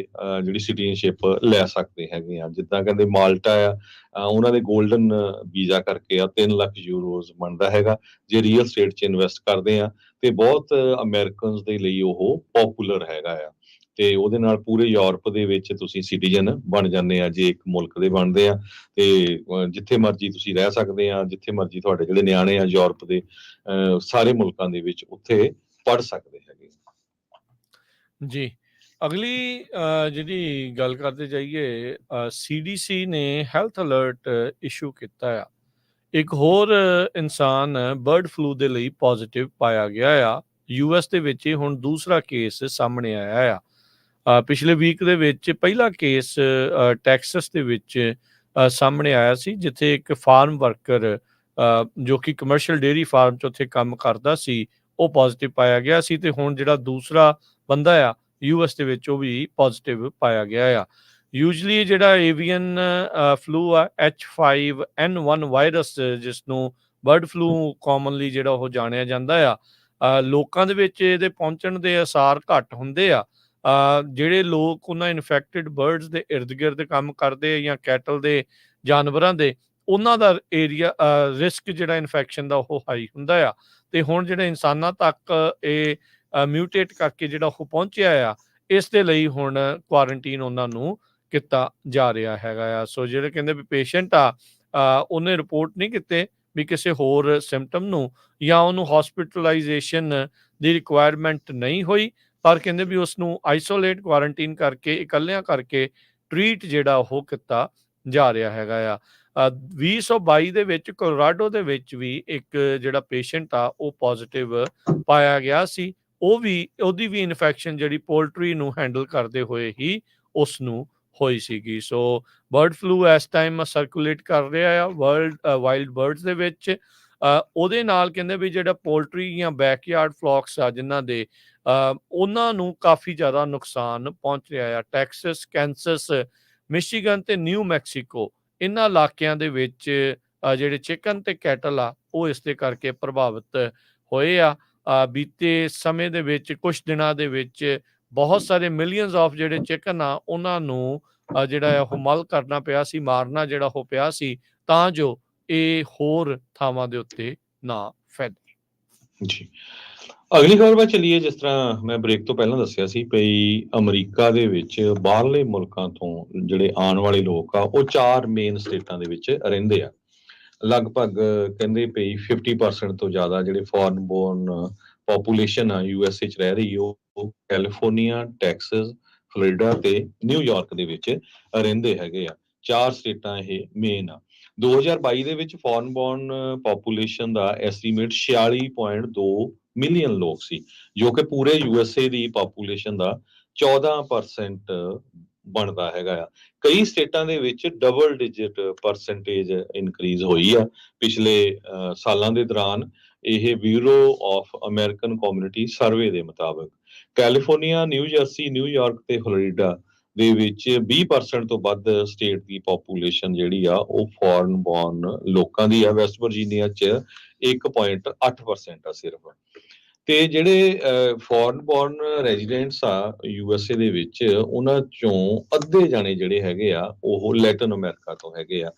ਜਿਹੜੀ ਸਿਟੀਜ਼ਨਸ਼ਿਪ ਲੈ ਸਕਦੇ ਹੈਗੇ ਆ। ਜਿੱਦਾਂ ਕਹਿੰਦੇ ਮਾਲਟਾ ਆ, ਉਹਨਾਂ ਦੇ ਗੋਲਡਨ ਵੀਜ਼ਾ ਕਰਕੇ ਆ 3 ਲੱਖ ਯੂਰੋਜ਼ ਬਣਦਾ ਹੈਗਾ ਜੇ ਰੀਅਲ ਸਟੇਟ 'ਚ ਇਨਵੈਸਟ ਕਰਦੇ ਆ, ਤੇ ਬਹੁਤ ਅਮਰੀਕਨਸ ਦੇ ਲਈ ਉਹ ਪੋਪੂਲਰ ਹੈਗਾ ਆ। ਤੇ ਉਹਦੇ ਨਾਲ ਪੂਰੇ ਯੂਰਪ ਦੇ ਵਿੱਚ ਤੁਸੀਂ ਸਿਟੀਜ਼ਨ ਬਣ ਜਾਂਦੇ ਆ ਜੇ ਇੱਕ ਮੁਲਕ ਦੇ ਬਣਦੇ ਆ, ਤੇ ਜਿੱਥੇ ਮਰਜ਼ੀ ਤੁਸੀਂ ਰਹਿ ਸਕਦੇ ਆ, ਜਿੱਥੇ ਮਰਜ਼ੀ ਤੁਹਾਡੇ ਜਿਹੜੇ ਨਿਆਣੇ ਆ ਯੂਰਪ ਦੇ ਸਾਰੇ ਮੁਲਕਾਂ ਦੇ ਵਿੱਚ ਉੱਥੇ ਪੜ ਸਕਦੇ ਹੈਗੇ ਜੀ। ਅਗਲੀ ਜਿਹੜੀ ਗੱਲ ਕਰਦੇ ਜਾਈਏ, CDC ਨੇ ਹੈਲਥ ਅਲਰਟ ਇਸ਼ੂ ਕੀਤਾ ਆ। ਇੱਕ ਹੋਰ ਇਨਸਾਨ ਬਰਡ ਫਲੂ ਦੇ ਲਈ ਪੋਜ਼ਿਟਿਵ ਪਾਇਆ ਗਿਆ ਆ। US ਦੇ ਵਿੱਚ ਹੁਣ ਦੂਸਰਾ ਕੇਸ ਸਾਹਮਣੇ ਆਇਆ ਆ। ਪਿਛਲੇ ਵੀਕ ਦੇ ਵਿੱਚ ਪਹਿਲਾ ਕੇਸ ਟੈਕਸਸ ਦੇ ਵਿੱਚ ਸਾਹਮਣੇ ਆਇਆ ਸੀ, ਜਿੱਥੇ ਇੱਕ ਫਾਰਮ ਵਰਕਰ ਜੋ ਕਿ ਕਮਰਸ਼ੀਅਲ ਡੇਅਰੀ ਫਾਰਮ 'ਚ ਉੱਥੇ ਕੰਮ ਕਰਦਾ ਸੀ, ਉਹ ਪੋਜ਼ਿਟਿਵ ਪਾਇਆ ਗਿਆ ਸੀ। ਤੇ ਹੁਣ ਜਿਹੜਾ ਦੂਸਰਾ ਬੰਦਾ ਆ US ਦੇ ਵਿੱਚ, ਉਹ ਵੀ ਪੋਜ਼ਿਟਿਵ ਪਾਇਆ ਗਿਆ ਆ। ਯੂਜਲੀ ਜਿਹੜਾ ਏਵੀਅਨ ਫਲੂ ਆ H5N1 ਵਾਇਰਸ, ਜਿਸ ਨੂੰ ਬਰਡ ਫਲੂ ਕਾਮਨਲੀ ਜਿਹੜਾ ਉਹ ਜਾਣਿਆ ਜਾਂਦਾ ਆ, ਲੋਕਾਂ ਦੇ ਵਿੱਚ ਇਹਦੇ ਪਹੁੰਚਣ ਦੇ ਅਸਾਰ ਘੱਟ ਹੁੰਦੇ ਆ। ਜਿਹੜੇ ਲੋਕ ਉਹਨਾਂ ਇਨਫੈਕਟਡ ਬਰਡਸ ਦੇ ਇਰਦ ਗਿਰਦ ਕੰਮ ਕਰਦੇ ਜਾਂ ਕੈਟਲ ਦੇ ਜਾਨਵਰਾਂ ਦੇ, ਉਹਨਾਂ ਦਾ ਏਰੀਆ ਰਿਸਕ ਜਿਹੜਾ ਇਨਫੈਕਸ਼ਨ ਦਾ ਉਹ ਹਾਈ ਹੁੰਦਾ ਆ। ਤੇ ਹੁਣ ਜਿਹੜੇ ਇਨਸਾਨਾਂ ਤੱਕ ਇਹ ਮਿਊਟੇਟ ਕਰਕੇ ਜਿਹੜਾ ਉਹ ਪਹੁੰਚਿਆ ਆ, ਇਸ ਦੇ ਲਈ ਹੁਣ ਕੁਆਰੰਟੀਨ ਉਹਨਾਂ ਨੂੰ ਕੀਤਾ ਜਾ ਰਿਹਾ ਹੈਗਾ ਆ। ਸੋ ਜਿਹੜੇ ਕਹਿੰਦੇ ਵੀ ਪੇਸ਼ੈਂਟ ਆ, ਉਹਨੇ ਰਿਪੋਰਟ ਨਹੀਂ ਕੀਤੇ ਵੀ ਕਿਸੇ ਹੋਰ ਸਿੰਪਟਮ ਨੂੰ, ਜਾਂ ਉਹਨੂੰ ਹਸਪੀਟਲਾਈਜੇਸ਼ਨ ਦੀ ਰਿਕੁਆਇਰਮੈਂਟ ਨਹੀਂ ਹੋਈ, ਪਰ ਕਹਿੰਦੇ ਵੀ ਉਸ ਨੂੰ ਆਈਸੋਲੇਟ ਕੁਆਰੰਟੀਨ ਕਰਕੇ, ਇਕੱਲਿਆਂ ਕਰਕੇ ਟ੍ਰੀਟ ਜਿਹੜਾ ਉਹ ਕੀਤਾ ਜਾ ਰਿਹਾ ਹੈਗਾ ਆ। 2022 ਦੇ ਵਿੱਚ ਕੋਲੋਰਾਡੋ ਦੇ ਵਿੱਚ ਵੀ ਇੱਕ ਜਿਹੜਾ ਪੇਸ਼ੈਂਟ ਆ ਉਹ ਪੋਜ਼ਿਟਿਵ ਪਾਇਆ ਗਿਆ ਸੀ। ਉਹਦੀ ਵੀ ਇਨਫੈਕਸ਼ਨ ਜਿਹੜੀ ਪੋਲਟਰੀ ਨੂੰ ਹੈਂਡਲ ਕਰਦੇ ਹੋਏ ਹੀ ਉਸ ਨੂੰ ਹੋਈ ਸੀਗੀ। ਸੋ ਬਰਡ ਫਲੂ ਇਸ ਟਾਈਮ ਸਰਕੂਲੇਟ ਕਰ ਰਿਹਾ ਆ ਵਾਈਲਡ ਬਰਡਸ ਦੇ ਵਿੱਚ। ਉਹਦੇ ਨਾਲ ਕਹਿੰਦੇ ਵੀ ਜਿਹੜਾ ਪੋਲਟਰੀ ਜਾਂ ਬੈਕਯਾਰਡ ਫਲੌਕਸ ਆ ਜਿਨ੍ਹਾਂ ਦੇ, ਉਹਨਾਂ ਨੂੰ ਕਾਫੀ ਜ਼ਿਆਦਾ ਨੁਕਸਾਨ ਪਹੁੰਚ ਰਿਹਾ ਆ। ਟੈਕਸਸ, ਕੈਂਸਸ, ਮਿਸ਼ੀਗਨ ਤੇ ਨਿਊ ਮੈਕਸੀਕੋ, ਇਹਨਾਂ ਇਲਾਕਿਆਂ ਦੇ ਵਿੱਚ ਜਿਹੜੇ ਚਿਕਨ ਤੇ ਕੈਟਲ ਆ, ਉਹ ਇਸ ਦੇ ਕਰਕੇ ਪ੍ਰਭਾਵਿਤ ਹੋਏ ਆ। ਬੀਤੇ ਸਮੇਂ ਦੇ ਵਿੱਚ, ਕੁਝ ਦਿਨਾਂ ਦੇ ਵਿੱਚ ਬਹੁਤ ਸਾਰੇ ਮਿਲੀਅਨਸ ਆਫ ਜਿਹੜੇ ਚਿਕਨ ਆ ਉਹਨਾਂ ਨੂੰ ਜਿਹੜਾ ਆ ਉਹ ਮਲ ਕਰਨਾ ਪਿਆ ਸੀ, ਮਾਰਨਾ ਜਿਹੜਾ ਉਹ ਪਿਆ ਸੀ, ਤਾਂ ਜੋ ਇਹ ਹੋਰ ਥਾਵਾਂ ਦੇ ਉੱਤੇ ਨਾ ਫੈਲੇ। ਜੀ। ਅਗਲੀ ਖਬਰ ਵੱਲ ਚੱਲੀਏ। ਜਿਸ ਤਰ੍ਹਾਂ ਮੈਂ ਬ੍ਰੇਕ ਤੋਂ ਪਹਿਲਾਂ ਦੱਸਿਆ ਸੀ ਵੀ ਅਮਰੀਕਾ ਦੇ ਵਿੱਚ ਬਾਹਰਲੇ ਮੁਲਕਾਂ ਤੋਂ ਜਿਹੜੇ ਆਉਣ ਵਾਲੇ ਲੋਕ ਆ ਉਹ 4 ਮੇਨ ਸਟੇਟਾਂ ਦੇ ਵਿੱਚ ਰਹਿੰਦੇ ਆ। ਲਗਭਗ ਕਹਿੰਦੇ ਪਈ 50% ਤੋਂ ਜ਼ਿਆਦਾ ਜਿਹੜੇ ਫੋਰਨ ਬੋਰਨ ਪਾਪੂਲੇਸ਼ਨ ਆ ਯੂਐਸਏ 'ਚ ਰਹਿ ਰਹੀ ਉਹ ਕੈਲੀਫੋਰਨੀਆ, ਟੈਕਸਸ, ਫਲੋਰੀਡਾ ਤੇ ਨਿਊਯਾਰਕ ਦੇ ਵਿੱਚ ਰਹਿੰਦੇ ਹੈਗੇ ਆ। 4 ਸਟੇਟਾਂ ਇਹ ਮੇਨ ਆ। 2022 ਦੇ ਵਿੱਚ ਫੋਰਨ ਬੋਰਨ ਪਾਪੂਲੇਸ਼ਨ ਦਾ ਐਸਟੀਮੇਟ 46.2 ਮਿਲੀਅਨ ਲੋਕ ਸੀ, ਜੋ ਕਿ ਪੂਰੇ ਯੂਐਸਏ ਦੀ ਪਾਪੂਲੇਸ਼ਨ ਦਾ 14% ਬਣਦਾ ਹੈਗਾ ਆ। ਕਈ ਸਟੇਟਾਂ ਦੇ ਵਿੱਚ ਡਬਲ ਡਿਜਿਟ ਪਰਸੈਂਟੇਜ ਇਨਕਰੀਜ਼ ਹੋਈ ਆ ਪਿਛਲੇ ਸਾਲਾਂ ਦੇ ਦੌਰਾਨ। ਇਹ bureau of American community survey ਦੇ ਮੁਤਾਬਕ ਕੈਲੀਫੋਰਨੀਆ, ਨਿਊ ਜਰਸੀ, ਨਿਊਯਾਰਕ ਤੇ ਫਲੋਰੀਡਾ ਦੇ ਵਿੱਚ 20% ਤੋਂ ਵੱਧ ਸਟੇਟ ਦੀ ਪਾਪੂਲੇਸ਼ਨ ਜਿਹੜੀ ਆ ਉਹ ਫੋਰਨ ਬੋਰਨ ਲੋਕਾਂ ਦੀ ਆ। ਵੈਸਟ ਵਰਜੀਨੀਆ 'ਚ 1.8% ਆ ਸਿਰਫ। ਤੇ ਜਿਹੜੇ ਫੋਰਨ ਬੋਰਨ ਰੈਜ਼ੀਡੈਂਟਸ ਆ ਯੂਐਸਏ ਦੇ ਵਿੱਚ ਉਹਨਾਂ ਚੋਂ ਅੱਧੇ ਜਾਣੇ ਜਿਹੜੇ ਹੈਗੇ ਆ ਉਹ ਲੈਟਨ ਅਮਰੀਕਾ ਤੋਂ ਹੈਗੇ ਆ।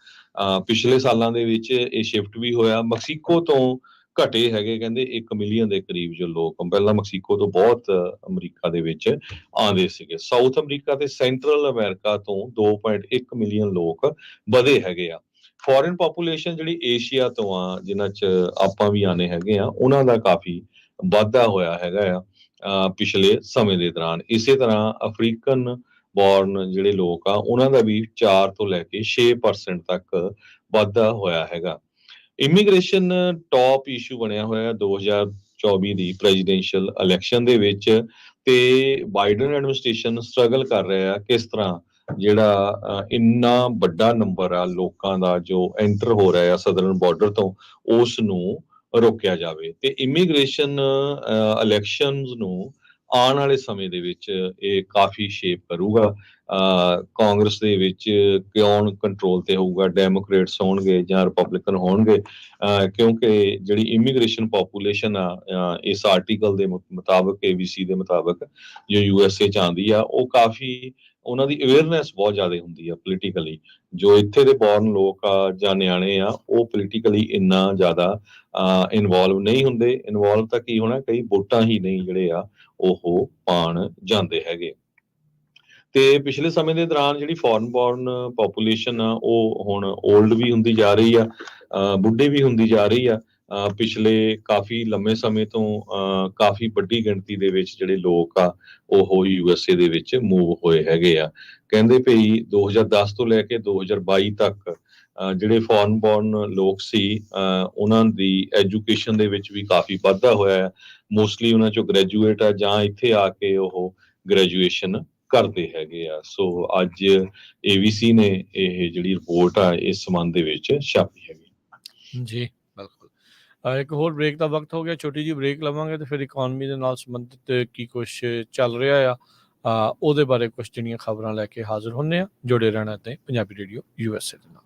ਪਿਛਲੇ ਸਾਲਾਂ ਦੇ ਵਿੱਚ ਇਹ ਸ਼ਿਫਟ ਵੀ ਹੋਇਆ। ਮਕਸੀਕੋ ਤੋਂ ਘਟੇ ਹੈਗੇ, ਕਹਿੰਦੇ 1 ਮਿਲੀਅਨ ਦੇ ਕਰੀਬ ਜੋ ਲੋਕ ਪਹਿਲਾਂ ਮਕਸੀਕੋ ਤੋਂ ਬਹੁਤ ਅਮਰੀਕਾ ਦੇ ਵਿੱਚ ਆਉਂਦੇ ਸੀਗੇ। ਸਾਊਥ ਅਮਰੀਕਾ ਤੇ ਸੈਂਟਰਲ ਅਮਰੀਕਾ ਤੋਂ 2.1 ਮਿਲੀਅਨ ਲੋਕ ਵਧੇ ਹੈਗੇ ਆ। ਫੋਰਨ ਪਾਪੂਲੇਸ਼ਨ ਜਿਹੜੀ ਏਸ਼ੀਆ ਤੋਂ ਆ, ਜਿਨ੍ਹਾਂ 'ਚ ਆਪਾਂ ਵੀ ਆਨੇ ਹੈਗੇ ਆ, ਉਹਨਾਂ ਦਾ ਕਾਫੀ ਵਾਧਾ ਹੋਇਆ ਹੈਗਾ ਆ ਪਿਛਲੇ ਸਮੇਂ ਦੇ ਦੌਰਾਨ। ਇਸੇ ਤਰ੍ਹਾਂ ਅਫਰੀਕਨ ਬੋਰਨ ਜਿਹੜੇ ਲੋਕ ਆ ਉਹਨਾਂ ਦਾ ਵੀ 4 ਤੋਂ ਲੈ ਕੇ 6% ਤੱਕ ਵਾਧਾ ਹੋਇਆ ਹੈਗਾ। ਇਮੀਗ੍ਰੇਸ਼ਨ ਟੌਪ ਇਸ਼ੂ ਬਣਿਆ ਹੋਇਆ 2024 ਦੀ ਪ੍ਰੈਜ਼ੀਡੈਂਸ਼ੀਅਲ ਇਲੈਕਸ਼ਨ ਦੇ ਵਿੱਚ, ਤੇ ਬਾਈਡਨ ਐਡਮਿਨਿਸਟ੍ਰੇਸ਼ਨ ਸਟਰਗਲ ਕਰ ਰਿਹਾ ਕਿਸ ਤਰ੍ਹਾਂ ਜਿਹੜਾ ਇੰਨਾ ਵੱਡਾ ਨੰਬਰ ਆ ਲੋਕਾਂ ਦਾ ਜੋ ਐਂਟਰ ਹੋ ਰਿਹਾ ਆ ਸਦਰਨ ਬਾਰਡਰ ਤੋਂ, ਉਸ ਨੂੰ ਰੋਕਿਆ ਜਾਵੇ। ਤੇ ਇਮੀਗ੍ਰੇਸ਼ਨ ਇਲੈਕਸ਼ਨਸ ਨੂੰ ਆਉਣ ਵਾਲੇ ਸਮੇਂ ਦੇ ਵਿੱਚ ਇਹ ਕਾਫੀ ਸ਼ੇਪ ਕਰੂਗਾ। ਕਾਂਗਰਸ ਦੇ ਵਿੱਚ ਕੌਣ ਕੰਟਰੋਲ ਤੇ ਹੋਊਗਾ, ਡੈਮੋਕ੍ਰੇਟਸ ਹੋਣਗੇ ਜਾਂ ਰਿਪਬਲਿਕਨ ਹੋਣਗੇ, ਕਿਉਂਕਿ ਜਿਹੜੀ ਇਮੀਗ੍ਰੇਸ਼ਨ ਪਾਪੂਲੇਸ਼ਨ ਆ ਇਸ ਆਰਟੀਕਲ ਦੇ ਮੁਤਾਬਕ, ਏਬੀਸੀ ਦੇ ਮੁਤਾਬਕ ਜੋ ਯੂਐਸਏ 'ਚ ਆਉਂਦੀ ਆ, ਉਹ ਕਾਫੀ ਉਹਨਾਂ ਦੀ ਅਵੇਅਰਨੈਸ ਬਹੁਤ ਜ਼ਿਆਦਾ ਹੁੰਦੀ ਆ ਪੋਲੀਟੀਕਲੀ। ਜੋ ਇੱਥੇ ਦੇ ਬੋਰਨ ਲੋਕ ਆ ਜਾਂ ਨਿਆਣੇ ਆ ਉਹ ਪੋਲੀਟੀਕਲੀ ਇੰਨਾ ਜ਼ਿਆਦਾ ਇਨਵੋਲਵ ਨਹੀਂ ਹੁੰਦੇ। ਇਨਵੋਲਵ ਤਾਂ ਕੀ ਹੋਣਾ, ਕਈ ਵੋਟਾਂ ਹੀ ਨਹੀਂ ਜਿਹੜੇ ਆ ਉਹ ਪਾਉਣ ਜਾਂਦੇ ਹੈਗੇ। ਤੇ ਪਿਛਲੇ ਸਮੇਂ ਦੇ ਦੌਰਾਨ ਜਿਹੜੀ ਫੋਰਨ ਬੋਰਨ ਪਾਪੂਲੇਸ਼ਨ ਆ ਉਹ ਹੁਣ ਓਲਡ ਵੀ ਹੁੰਦੀ ਜਾ ਰਹੀ ਆ, ਬੁੱਢੇ ਵੀ ਹੁੰਦੀ ਜਾ ਰਹੀ ਆ। ਪਿਛਲੇ ਕਾਫੀ ਲੰਮੇ ਸਮੇਂ ਤੋਂ ਕਾਫੀ ਵੱਡੀ ਗਿਣਤੀ ਦੇ ਵਿੱਚ ਜਿਹੜੇ ਲੋਕ ਆ ਉਹ ਯੂਐਸਏ ਦੇ ਵਿੱਚ ਮੂਵ ਹੋਏ ਹੈਗੇ ਆ। ਕਹਿੰਦੇ ਭਈ 2010 ਤੋਂ ਲੈ ਕੇ 2022 ਤੱਕ ਜਿਹੜੇ ਫੋਰਨ ਬੋਰਨ ਲੋਕ ਸੀ ਉਹਨਾਂ ਦੀ ਐਜੂਕੇਸ਼ਨ ਦੇ ਵਿੱਚ ਵੀ ਕਾਫੀ ਵਾਧਾ ਹੋਇਆ ਹੈ। ਮੋਸਟਲੀ ਉਹਨਾਂ ਚੋਂ ਗ੍ਰੈਜੂਏਟ ਆ ਜਾਂ ਇੱਥੇ ਆ ਕੇ ਉਹ ਗ੍ਰੈਜੂਏਸ਼ਨ ਕਰਦੇ ਹੈਗੇ ਆ। ਸੋ ਅੱਜ ਏਬੀਸੀ ਨੇ ਇਹ ਜਿਹੜੀ ਰਿਪੋਰਟ ਆ ਇਸ ਸੰਬੰਧ ਦੇ ਵਿੱਚ ਛਾਪੀ ਹੈਗੀ। ਜੀ ਬਿਲਕੁਲ। ਇੱਕ ਹੋਰ ਬ੍ਰੇਕ ਦਾ ਵਕਤ ਹੋ ਗਿਆ, ਛੋਟੀ ਜਿਹੀ ਬ੍ਰੇਕ ਲਵਾਂਗੇ ਤੇ ਫਿਰ ਇਕਨੋਮੀ ਦੇ ਨਾਲ ਸੰਬੰਧਿਤ ਕੀ ਕੁਛ ਚੱਲ ਰਿਹਾ ਆ ਉਹਦੇ ਬਾਰੇ ਕੁਛ ਜਿਹੜੀਆਂ ਖਬਰਾਂ ਲੈ ਕੇ ਹਾਜ਼ਰ ਹੁੰਦੇ ਆ। ਜੁੜੇ ਰਹਿਣਾ ਤੇ ਪੰਜਾਬੀ ਰੇਡੀਓ ਯੂਐਸਏ ਦੇ ਨਾਲ।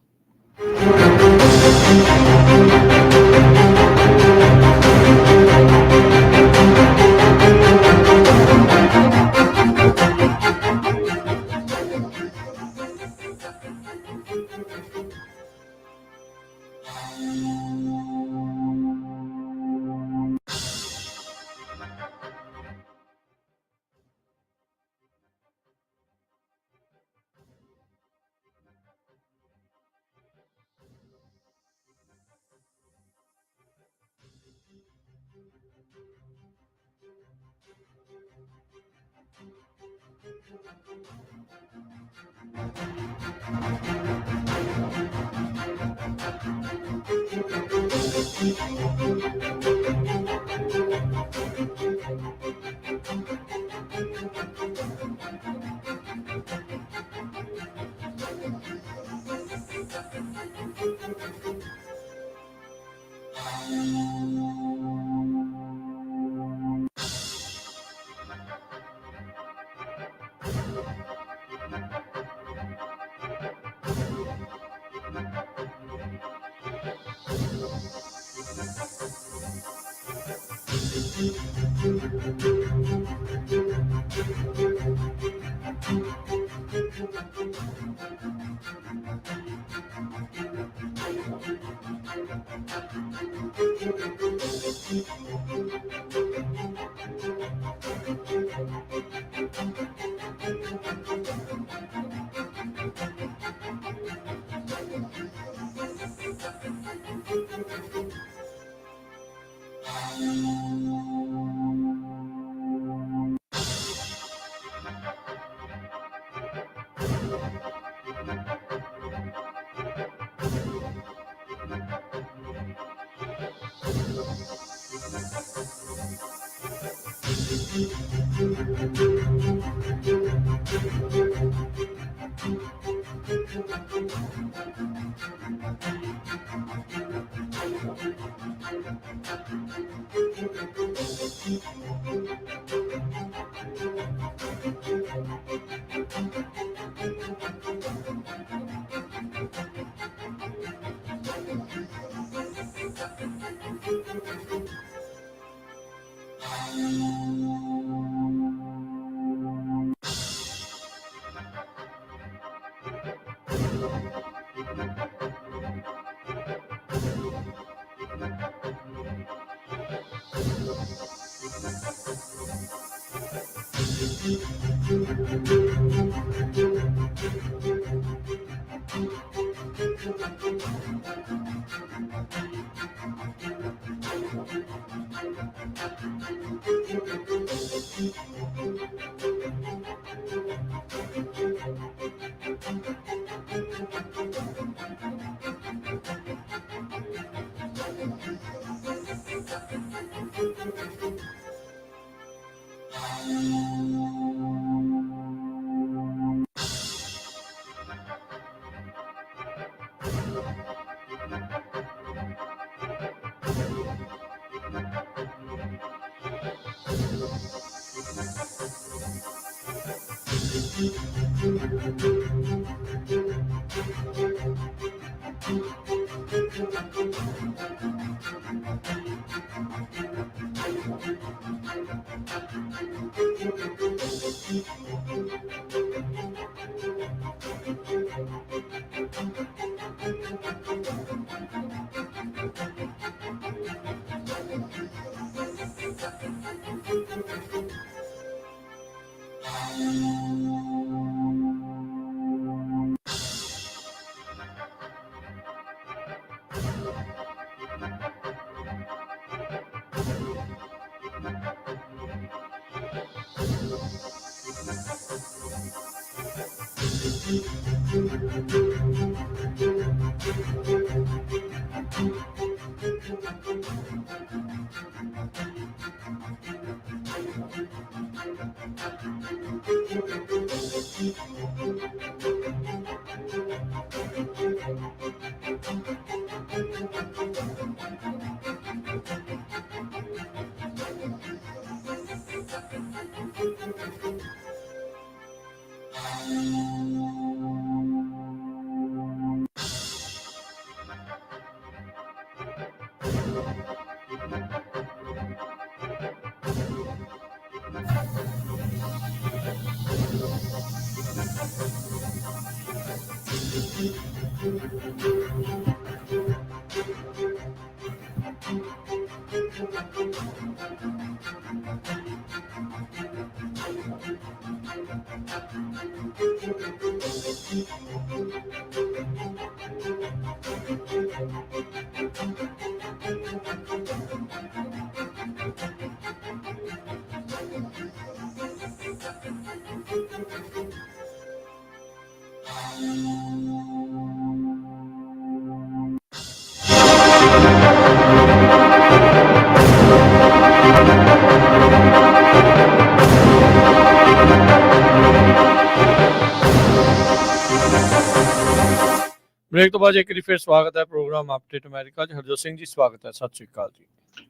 ਬ੍ਰੇਕ ਤੋਂ ਬਾਅਦ ਇੱਕ ਵਾਰੀ ਫਿਰ ਸਵਾਗਤ ਹੈ ਪ੍ਰੋਗਰਾਮ ਅਪਡੇਟ ਅਮਰੀਕਾ 'ਚ। ਹਰਜੋਤ ਸਿੰਘ ਜੀ ਸਵਾਗਤ ਹੈ, ਸਤਿ ਸ਼੍ਰੀ ਅਕਾਲ ਜੀ।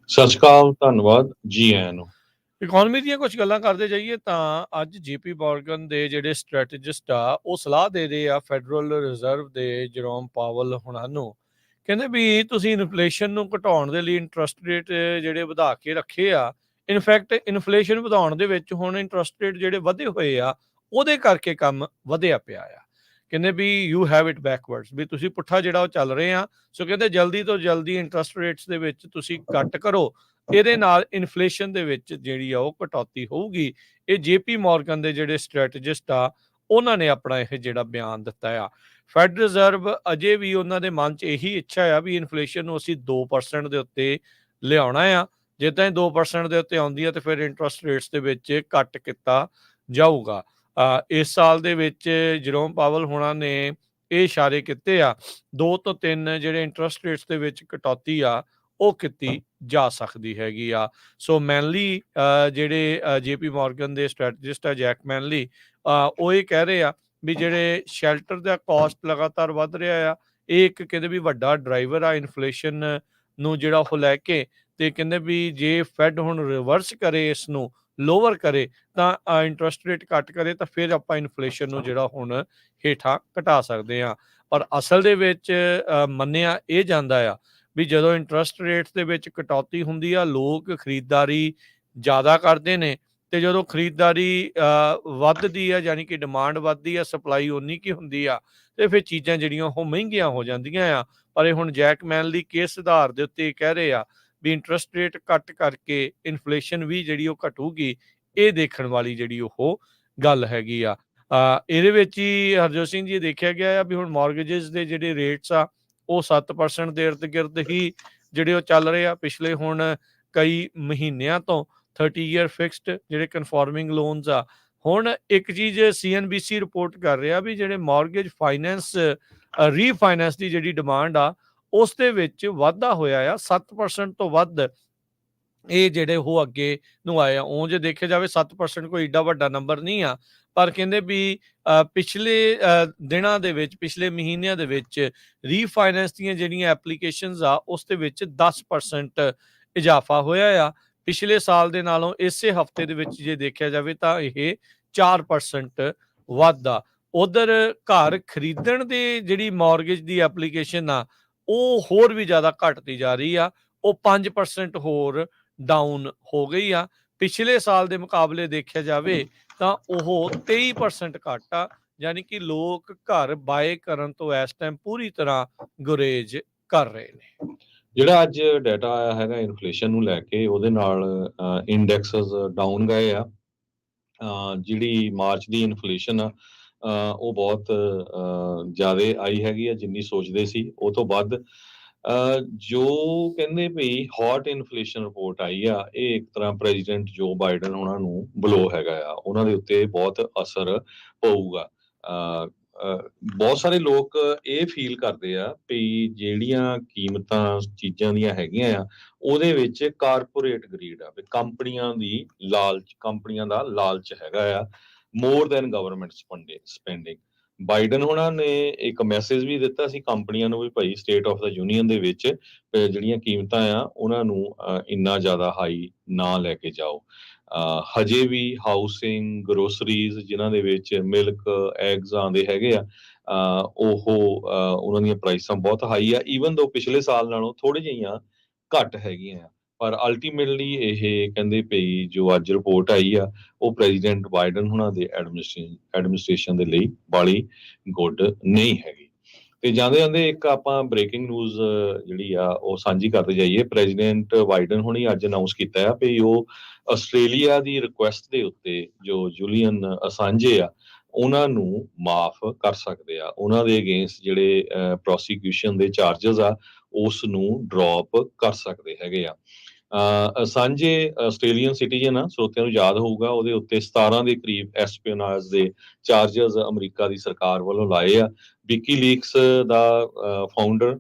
ਸਤਿ ਸ਼੍ਰੀ ਅਕਾਲ, ਧੰਨਵਾਦ ਜੀ ਆਇਆਂ ਨੂੰ। ਇਕਨੋਮੀ ਦੀਆਂ ਕੁਝ ਗੱਲਾਂ ਕਰਦੇ ਜਾਈਏ ਤਾਂ ਅੱਜ JP ਮੋਰਗਨ ਦੇ ਜਿਹੜੇ ਸਟ੍ਰੈਟੇਜਿਸਟ ਆ ਉਹ ਸਲਾਹ ਦੇ ਰਹੇ ਆ ਫੈਡਰਲ ਰਿਜ਼ਰਵ ਦੇ ਜਰੋਮ ਪਾਵਲ ਹੁਣਾਂ ਨੂੰ। ਕਹਿੰਦੇ ਵੀ ਤੁਸੀਂ ਇਨਫਲੇਸ਼ਨ ਨੂੰ ਘਟਾਉਣ ਦੇ ਲਈ ਇੰਟਰਸਟ ਰੇਟ ਜਿਹੜੇ ਵਧਾ ਕੇ ਰੱਖੇ ਆ। ਇਨਫੈਕਟ ਇਨਫਲੇਸ਼ਨ ਵਧਾਉਣ ਦੇ ਵਿੱਚ ਹੁਣ ਇੰਟਰਸਟ ਰੇਟ ਜਿਹੜੇ ਵਧੇ ਹੋਏ ਆ ਉਹਦੇ ਕਰਕੇ ਕੰਮ ਵਧਿਆ ਪਿਆ ਆ। ਕਹਿੰਦੇ ਵੀ ਯੂ ਹੈਵ ਇਟ ਬੈਕਵਰਡਸ, ਵੀ ਤੁਸੀਂ ਪੁੱਠਾ ਜਿਹੜਾ ਉਹ ਚੱਲ ਰਹੇ ਆ। ਸੋ ਕਹਿੰਦੇ ਜਲਦੀ ਤੋਂ ਜਲਦੀ ਇੰਟਰਸਟ ਰੇਟਸ ਦੇ ਵਿੱਚ ਤੁਸੀਂ ਕੱਟ ਕਰੋ, ਇਹਦੇ ਨਾਲ ਇਨਫਲੇਸ਼ਨ ਦੇ ਵਿੱਚ ਜਿਹੜੀ ਆ ਉਹ ਕਟੌਤੀ ਹੋਊਗੀ। ਇਹ JP ਮੋਰਗਨ ਦੇ ਜਿਹੜੇ ਸਟ੍ਰੈਟੇਜਿਸਟ ਆ ਉਹਨਾਂ ਨੇ ਆਪਣਾ ਇਹ ਜਿਹੜਾ ਬਿਆਨ ਦਿੱਤਾ ਆ। ਫੈਡ ਰਿਜ਼ਰਵ ਅਜੇ ਵੀ ਉਹਨਾਂ ਦੇ ਮਨ 'ਚ ਇਹੀ ਇੱਛਾ ਆ ਵੀ ਇਨਫਲੇਸ਼ਨ ਨੂੰ ਅਸੀਂ 2% ਦੇ ਉੱਤੇ ਲਿਆਉਣਾ ਆ। ਜਿੱਦਾਂ ਹੀ 2% ਦੇ ਉੱਤੇ ਆਉਂਦੀ ਆ ਤੇ ਫਿਰ ਇੰਟਰਸਟ ਰੇਟਸ ਦੇ ਵਿੱਚ ਕੱਟ ਕੀਤਾ ਜਾਊਗਾ। ਇਸ ਸਾਲ ਦੇ ਵਿੱਚ ਜਰੋਮ ਪਾਵਲ ਹੁਣਾਂ ਨੇ ਇਹ ਇਸ਼ਾਰੇ ਕੀਤੇ ਆ 2 ਤੋਂ 3 ਜਿਹੜੇ ਇੰਟਰਸਟ ਰੇਟਸ ਦੇ ਵਿੱਚ ਕਟੌਤੀ ਆ ਉਹ ਕੀਤੀ ਜਾ ਸਕਦੀ ਹੈਗੀ ਆ। ਸੋ ਮੈਨਲੀ ਜਿਹੜੇ JP ਮੋਰਗਨ ਦੇ ਸਟ੍ਰੈਟੇਜਿਸਟ ਆ ਜੈਕ ਮੈਨਲੀ, ਉਹ ਇਹ ਕਹਿ ਰਹੇ ਆ ਵੀ ਜਿਹੜੇ ਸ਼ੈਲਟਰ ਦਾ ਕਾਸਟ ਲਗਾਤਾਰ ਵੱਧ ਰਿਹਾ ਆ, ਇਹ ਇੱਕ ਕਹਿੰਦੇ ਵੀ ਵੱਡਾ ਡਰਾਈਵਰ ਆ ਇਨਫਲੇਸ਼ਨ ਨੂੰ ਜਿਹੜਾ ਉਹ ਲੈ ਕੇ। ਤੇ ਕਹਿੰਦੇ ਵੀ ਜੇ ਫੈਡ ਹੁਣ ਰਿਵਰਸ ਕਰੇ, ਇਸ ਨੂੰ ਲੋਅਰ ਕਰੇ ਤਾਂ ਇੰਟਰਸਟ ਰੇਟ ਘੱਟ ਕਰੇ ਤਾਂ ਫਿਰ ਆਪਾਂ ਇਨਫਲੇਸ਼ਨ ਨੂੰ ਜਿਹੜਾ ਹੁਣ ਹੇਠਾਂ ਘਟਾ ਸਕਦੇ ਹਾਂ। ਪਰ ਅਸਲ ਦੇ ਵਿੱਚ ਮੰਨਿਆ ਇਹ ਜਾਂਦਾ ਆ ਵੀ ਜਦੋਂ ਇੰਟਰਸਟ ਰੇਟਸ ਦੇ ਵਿੱਚ ਕਟੌਤੀ ਹੁੰਦੀ ਆ ਲੋਕ ਖਰੀਦਦਾਰੀ ਜ਼ਿਆਦਾ ਕਰਦੇ ਨੇ, ਤੇ ਜਦੋਂ ਖਰੀਦਦਾਰੀ ਵੱਧਦੀ ਆ ਯਾਨੀ ਕਿ ਡਿਮਾਂਡ ਵੱਧਦੀ ਆ, ਸਪਲਾਈ ਓਨੀ ਕੀ ਹੁੰਦੀ ਆ, ਤੇ ਫਿਰ ਚੀਜ਼ਾਂ ਜਿਹੜੀਆਂ ਉਹ ਮਹਿੰਗੀਆਂ ਹੋ ਜਾਂਦੀਆਂ ਆ। ਪਰ ਇਹ ਹੁਣ ਜੈਕ ਮੈਨਲੀ ਕਿਸ ਆਧਾਰ ਦੇ ਉੱਤੇ ਕਹਿ ਰਹੇ ਆ ਵੀ ਇੰਟਰਸਟ ਰੇਟ ਘੱਟ ਕਰਕੇ ਇਨਫਲੇਸ਼ਨ ਵੀ ਜਿਹੜੀ ਉਹ ਘਟੂਗੀ, ਇਹ ਦੇਖਣ ਵਾਲੀ ਜਿਹੜੀ ਉਹ ਗੱਲ ਹੈਗੀ ਆ। ਇਹਦੇ ਵਿੱਚ ਹੀ ਹਰਜੋਤ ਸਿੰਘ ਜੀ ਦੇਖਿਆ ਗਿਆ ਆ ਵੀ ਹੁਣ ਮਾਰਗੇजेस ਦੇ ਜਿਹੜੇ ਰੇਟਸ ਆ ਉਹ 7% ਦੇ ਇਰਦ ਗਿਰਦ ਹੀ ਜਿਹੜੇ ਉਹ ਚੱਲ ਰਹੇ ਆ। ਪਿਛਲੇ ਹੁਣ ਕਈ ਮਹੀਨਿਆਂ ਤੋਂ 30 ਈਅਰ ਫਿਕਸਡ ਜਿਹੜੇ ਕਨਫਾਰਮਿੰਗ ਲੋਨਸ ਆ। ਹੁਣ ਇੱਕ ਚੀਜ਼ CNBC ਰਿਪੋਰਟ ਕਰ ਰਿਹਾ ਵੀ ਜਿਹੜੇ ਮਾਰਗੇਜ ਫਾਈਨੈਂਸ ਰੀਫਾਈਨੈਂਸ ਦੀ ਜਿਹੜੀ ਡਿਮਾਂਡ ਆ ਉਸ ਦੇ ਵਿੱਚ ਵਾਧਾ ਹੋਇਆ ਆ 7% ਤੋਂ ਵੱਧ। ਇਹ ਜਿਹੜੇ ਉਹ ਅੱਗੇ ਨੂੰ ਆਏ ਆ। ਉਂਝ ਦੇਖਿਆ ਜਾਵੇ 7% ਕੋਈ ਏਡਾ ਵੱਡਾ ਨੰਬਰ ਨਹੀਂ ਆ, ਪਰ ਕਹਿੰਦੇ ਵੀ ਪਿਛਲੇ ਦਿਨਾਂ ਦੇ ਵਿੱਚ, ਪਿਛਲੇ ਮਹੀਨਿਆਂ ਦੇ ਵਿੱਚ ਰੀਫਾਈਨੈਂਸ ਦੀਆਂ ਜਿਹੜੀਆਂ ਐਪਲੀਕੇਸ਼ਨਸ ਆ ਉਸ ਦੇ ਵਿੱਚ 10% ਇਜ਼ਾਫਾ ਹੋਇਆ ਆ ਪਿਛਲੇ ਸਾਲ ਦੇ ਨਾਲੋਂ। ਇਸੇ ਹਫਤੇ ਦੇ ਵਿੱਚ ਜੇ ਦੇਖਿਆ ਜਾਵੇ ਤਾਂ ਇਹ 4% ਵਾਧਾ। ਉਧਰ ਘਰ ਖਰੀਦਣ ਦੀ ਜਿਹੜੀ ਮਾਰਗੇਜ ਦੀ ਐਪਲੀਕੇਸ਼ਨ ਆ ਉਹ ਹੋਰ ਵੀ ਜ਼ਿਆਦਾ ਘਟਦੀ ਜਾ ਰਹੀ ਆ। ਉਹ 5% ਹੋਰ ਡਾਊਨ ਹੋ ਗਈ ਆ। ਪਿਛਲੇ ਸਾਲ ਦੇ ਮੁਕਾਬਲੇ ਦੇਖਿਆ ਜਾਵੇ ਤਾਂ ਉਹ 23% ਘੱਟ ਆ। ਯਾਨੀ ਕਿ ਲੋਕ ਘਰ ਬਾਏ ਕਰਨ ਤੋਂ ਇਸ ਟਾਈਮ ਪੂਰੀ ਤਰ੍ਹਾਂ ਗੁਰੇਜ਼ ਕਰ ਰਹੇ ਨੇ। ਜਿਹੜਾ ਅੱਜ ਡਾਟਾ ਆਇਆ ਹੈਗਾ ਇਨਫਲੇਸ਼ਨ ਨੂੰ ਲੈ ਕੇ, ਉਹਦੇ ਨਾਲ ਇੰਡੈਕਸਸ ਡਾਊਨ ਗਏ ਆ। ਜਿਹੜੀ ਮਾਰਚ ਦੀ ਇਨਫਲੇਸ਼ਨ ਆ ਉਹ ਬਹੁਤ ਜ਼ਿਆਦਾ ਆਈ ਹੈਗੀ ਆ ਜਿੰਨੀ ਸੋਚਦੇ ਸੀ ਉਹ ਤੋਂ ਵੱਧ। ਜੋ ਕਹਿੰਦੇ ਵੀ ਹੌਟ ਇਨਫਲੇਸ਼ਨ ਰਿਪੋਰਟ ਆਈ ਆ, ਇਹ ਇੱਕ ਤਰ੍ਹਾਂ ਪ੍ਰੈਜ਼ੀਡੈਂਟ ਜੋ ਬਾਈਡਨ ਉਹਨਾਂ ਨੂੰ ਬਲੋ ਹੈਗਾ ਆ, ਉਹਨਾਂ ਦੇ ਉੱਤੇ ਬਹੁਤ ਅਸਰ ਪਊਗਾ। ਬਹੁਤ ਸਾਰੇ ਲੋਕ ਇਹ ਫੀਲ ਕਰਦੇ ਆ ਵੀ ਜਿਹੜੀਆਂ ਕੀਮਤਾਂ ਚੀਜ਼ਾਂ ਦੀਆਂ ਹੈਗੀਆਂ ਆ ਉਹਦੇ ਵਿੱਚ ਕਾਰਪੋਰੇਟ ਗਰੀਡ ਆ, ਵੀ ਕੰਪਨੀਆਂ ਦਾ ਲਾਲਚ ਹੈਗਾ ਆ more than government spending. Biden ਹੋਣਾ ਨੇ ਇੱਕ ਮੈਸੇਜ ਵੀ ਦਿੱਤਾ ਸੀ ਕੰਪਨੀਆਂ ਨੂੰ ਵੀ ਭਾਈ ਸਟੇਟ ਆਫ ਦਾ ਯੂਨੀਅਨ ਦੇ ਵਿੱਚ ਜਿਹੜੀਆਂ ਕੀਮਤਾਂ ਆ ਉਹਨਾਂ ਨੂੰ ਇੰਨਾ ਜ਼ਿਆਦਾ ਹਾਈ ਨਾ ਲੈ ਕੇ ਜਾਓ। ਹਜੇ ਵੀ ਹਾਊਸਿੰਗ, ਗਰੋਸਰੀਜ਼ ਜਿਨ੍ਹਾਂ ਦੇ ਵਿੱਚ ਮਿਲਕ, ਐਗਜ਼ ਆਉਂਦੇ ਹੈਗੇ ਆ, ਉਹਨਾਂ ਦੀਆਂ ਪ੍ਰਾਈਸਾਂ ਬਹੁਤ ਹਾਈ ਆ, ਈਵਨ ਦੋ ਪਿਛਲੇ ਸਾਲ ਨਾਲੋਂ ਥੋੜ੍ਹੀ ਜਿਹੀਆਂ ਘੱਟ ਹੈਗੀਆਂ ਆ। ਪਰ ਅਲਟੀਮੇਟਲੀ ਇਹ ਕਹਿੰਦੇ ਪਈ ਜੋ ਅੱਜ ਰਿਪੋਰਟ ਆਈ ਆ ਉਹ ਪ੍ਰੈਜ਼ੀਡੈਂਟ ਬਾਈਡਨ ਹੁਣਾਂ ਦੇ ਐਡਮਿਨਿਸਟ੍ਰੇਸ਼ਨ ਦੇ ਲਈ ਬਾਲੀ ਗੁੱਡ ਨਹੀਂ ਹੈਗੀ। ਤੇ ਜਾਂਦੇ ਜਾਂਦੇ ਇੱਕ ਆਪਾਂ ਬ੍ਰੇਕਿੰਗ ਨਿਊਜ਼ ਜਿਹੜੀ ਆ ਉਹ ਸਾਂਝੀ ਕਰਦੇ ਜਾਈਏ। ਪ੍ਰੈਜ਼ੀਡੈਂਟ ਬਾਈਡਨ ਹੁਣੀ ਅੱਜ ਅਨਾਉਂਸ ਕੀਤਾ ਆ ਵੀ ਉਹ ਆਸਟ੍ਰੇਲੀਆ ਦੀ ਰਿਕੁਐਸਟ ਦੇ ਉੱਤੇ ਜੋ ਜੂਲੀਅਨ ਅਸਾਂਜੇ ਆ ਉਹਨਾਂ ਨੂੰ ਮਾਫ ਕਰ ਸਕਦੇ ਆ। ਉਹਨਾਂ ਦੇ ਅਗੇਂਸਟ ਜਿਹੜੇ ਪ੍ਰੋਸੀਕਿਊਸ਼ਨ ਦੇ ਚਾਰजेस ਆ ਉਸ ਨੂੰ ਡ੍ਰੌਪ ਕਰ ਸਕਦੇ ਹੈਗੇ ਆ। ਅਸਾਂਜੇ ਆਸਟ੍ਰੇਲੀਅਨ ਸਿਟੀਜ਼ਨ ਆ, ਸਰੋਤਿਆਂ ਨੂੰ ਯਾਦ ਹੋਊਗਾ ਉਹਦੇ ਉੱਤੇ 17 ਦੇ ਕਰੀਬ ਐਸਪੀਓਨਾਜ ਦੇ ਚਾਰजेस ਅਮਰੀਕਾ ਦੀ ਸਰਕਾਰ ਵੱਲੋਂ ਲਾਏ ਆ। ਵਿਕੀਲੀਕਸ ਦਾ ਫਾਊਂਡਰ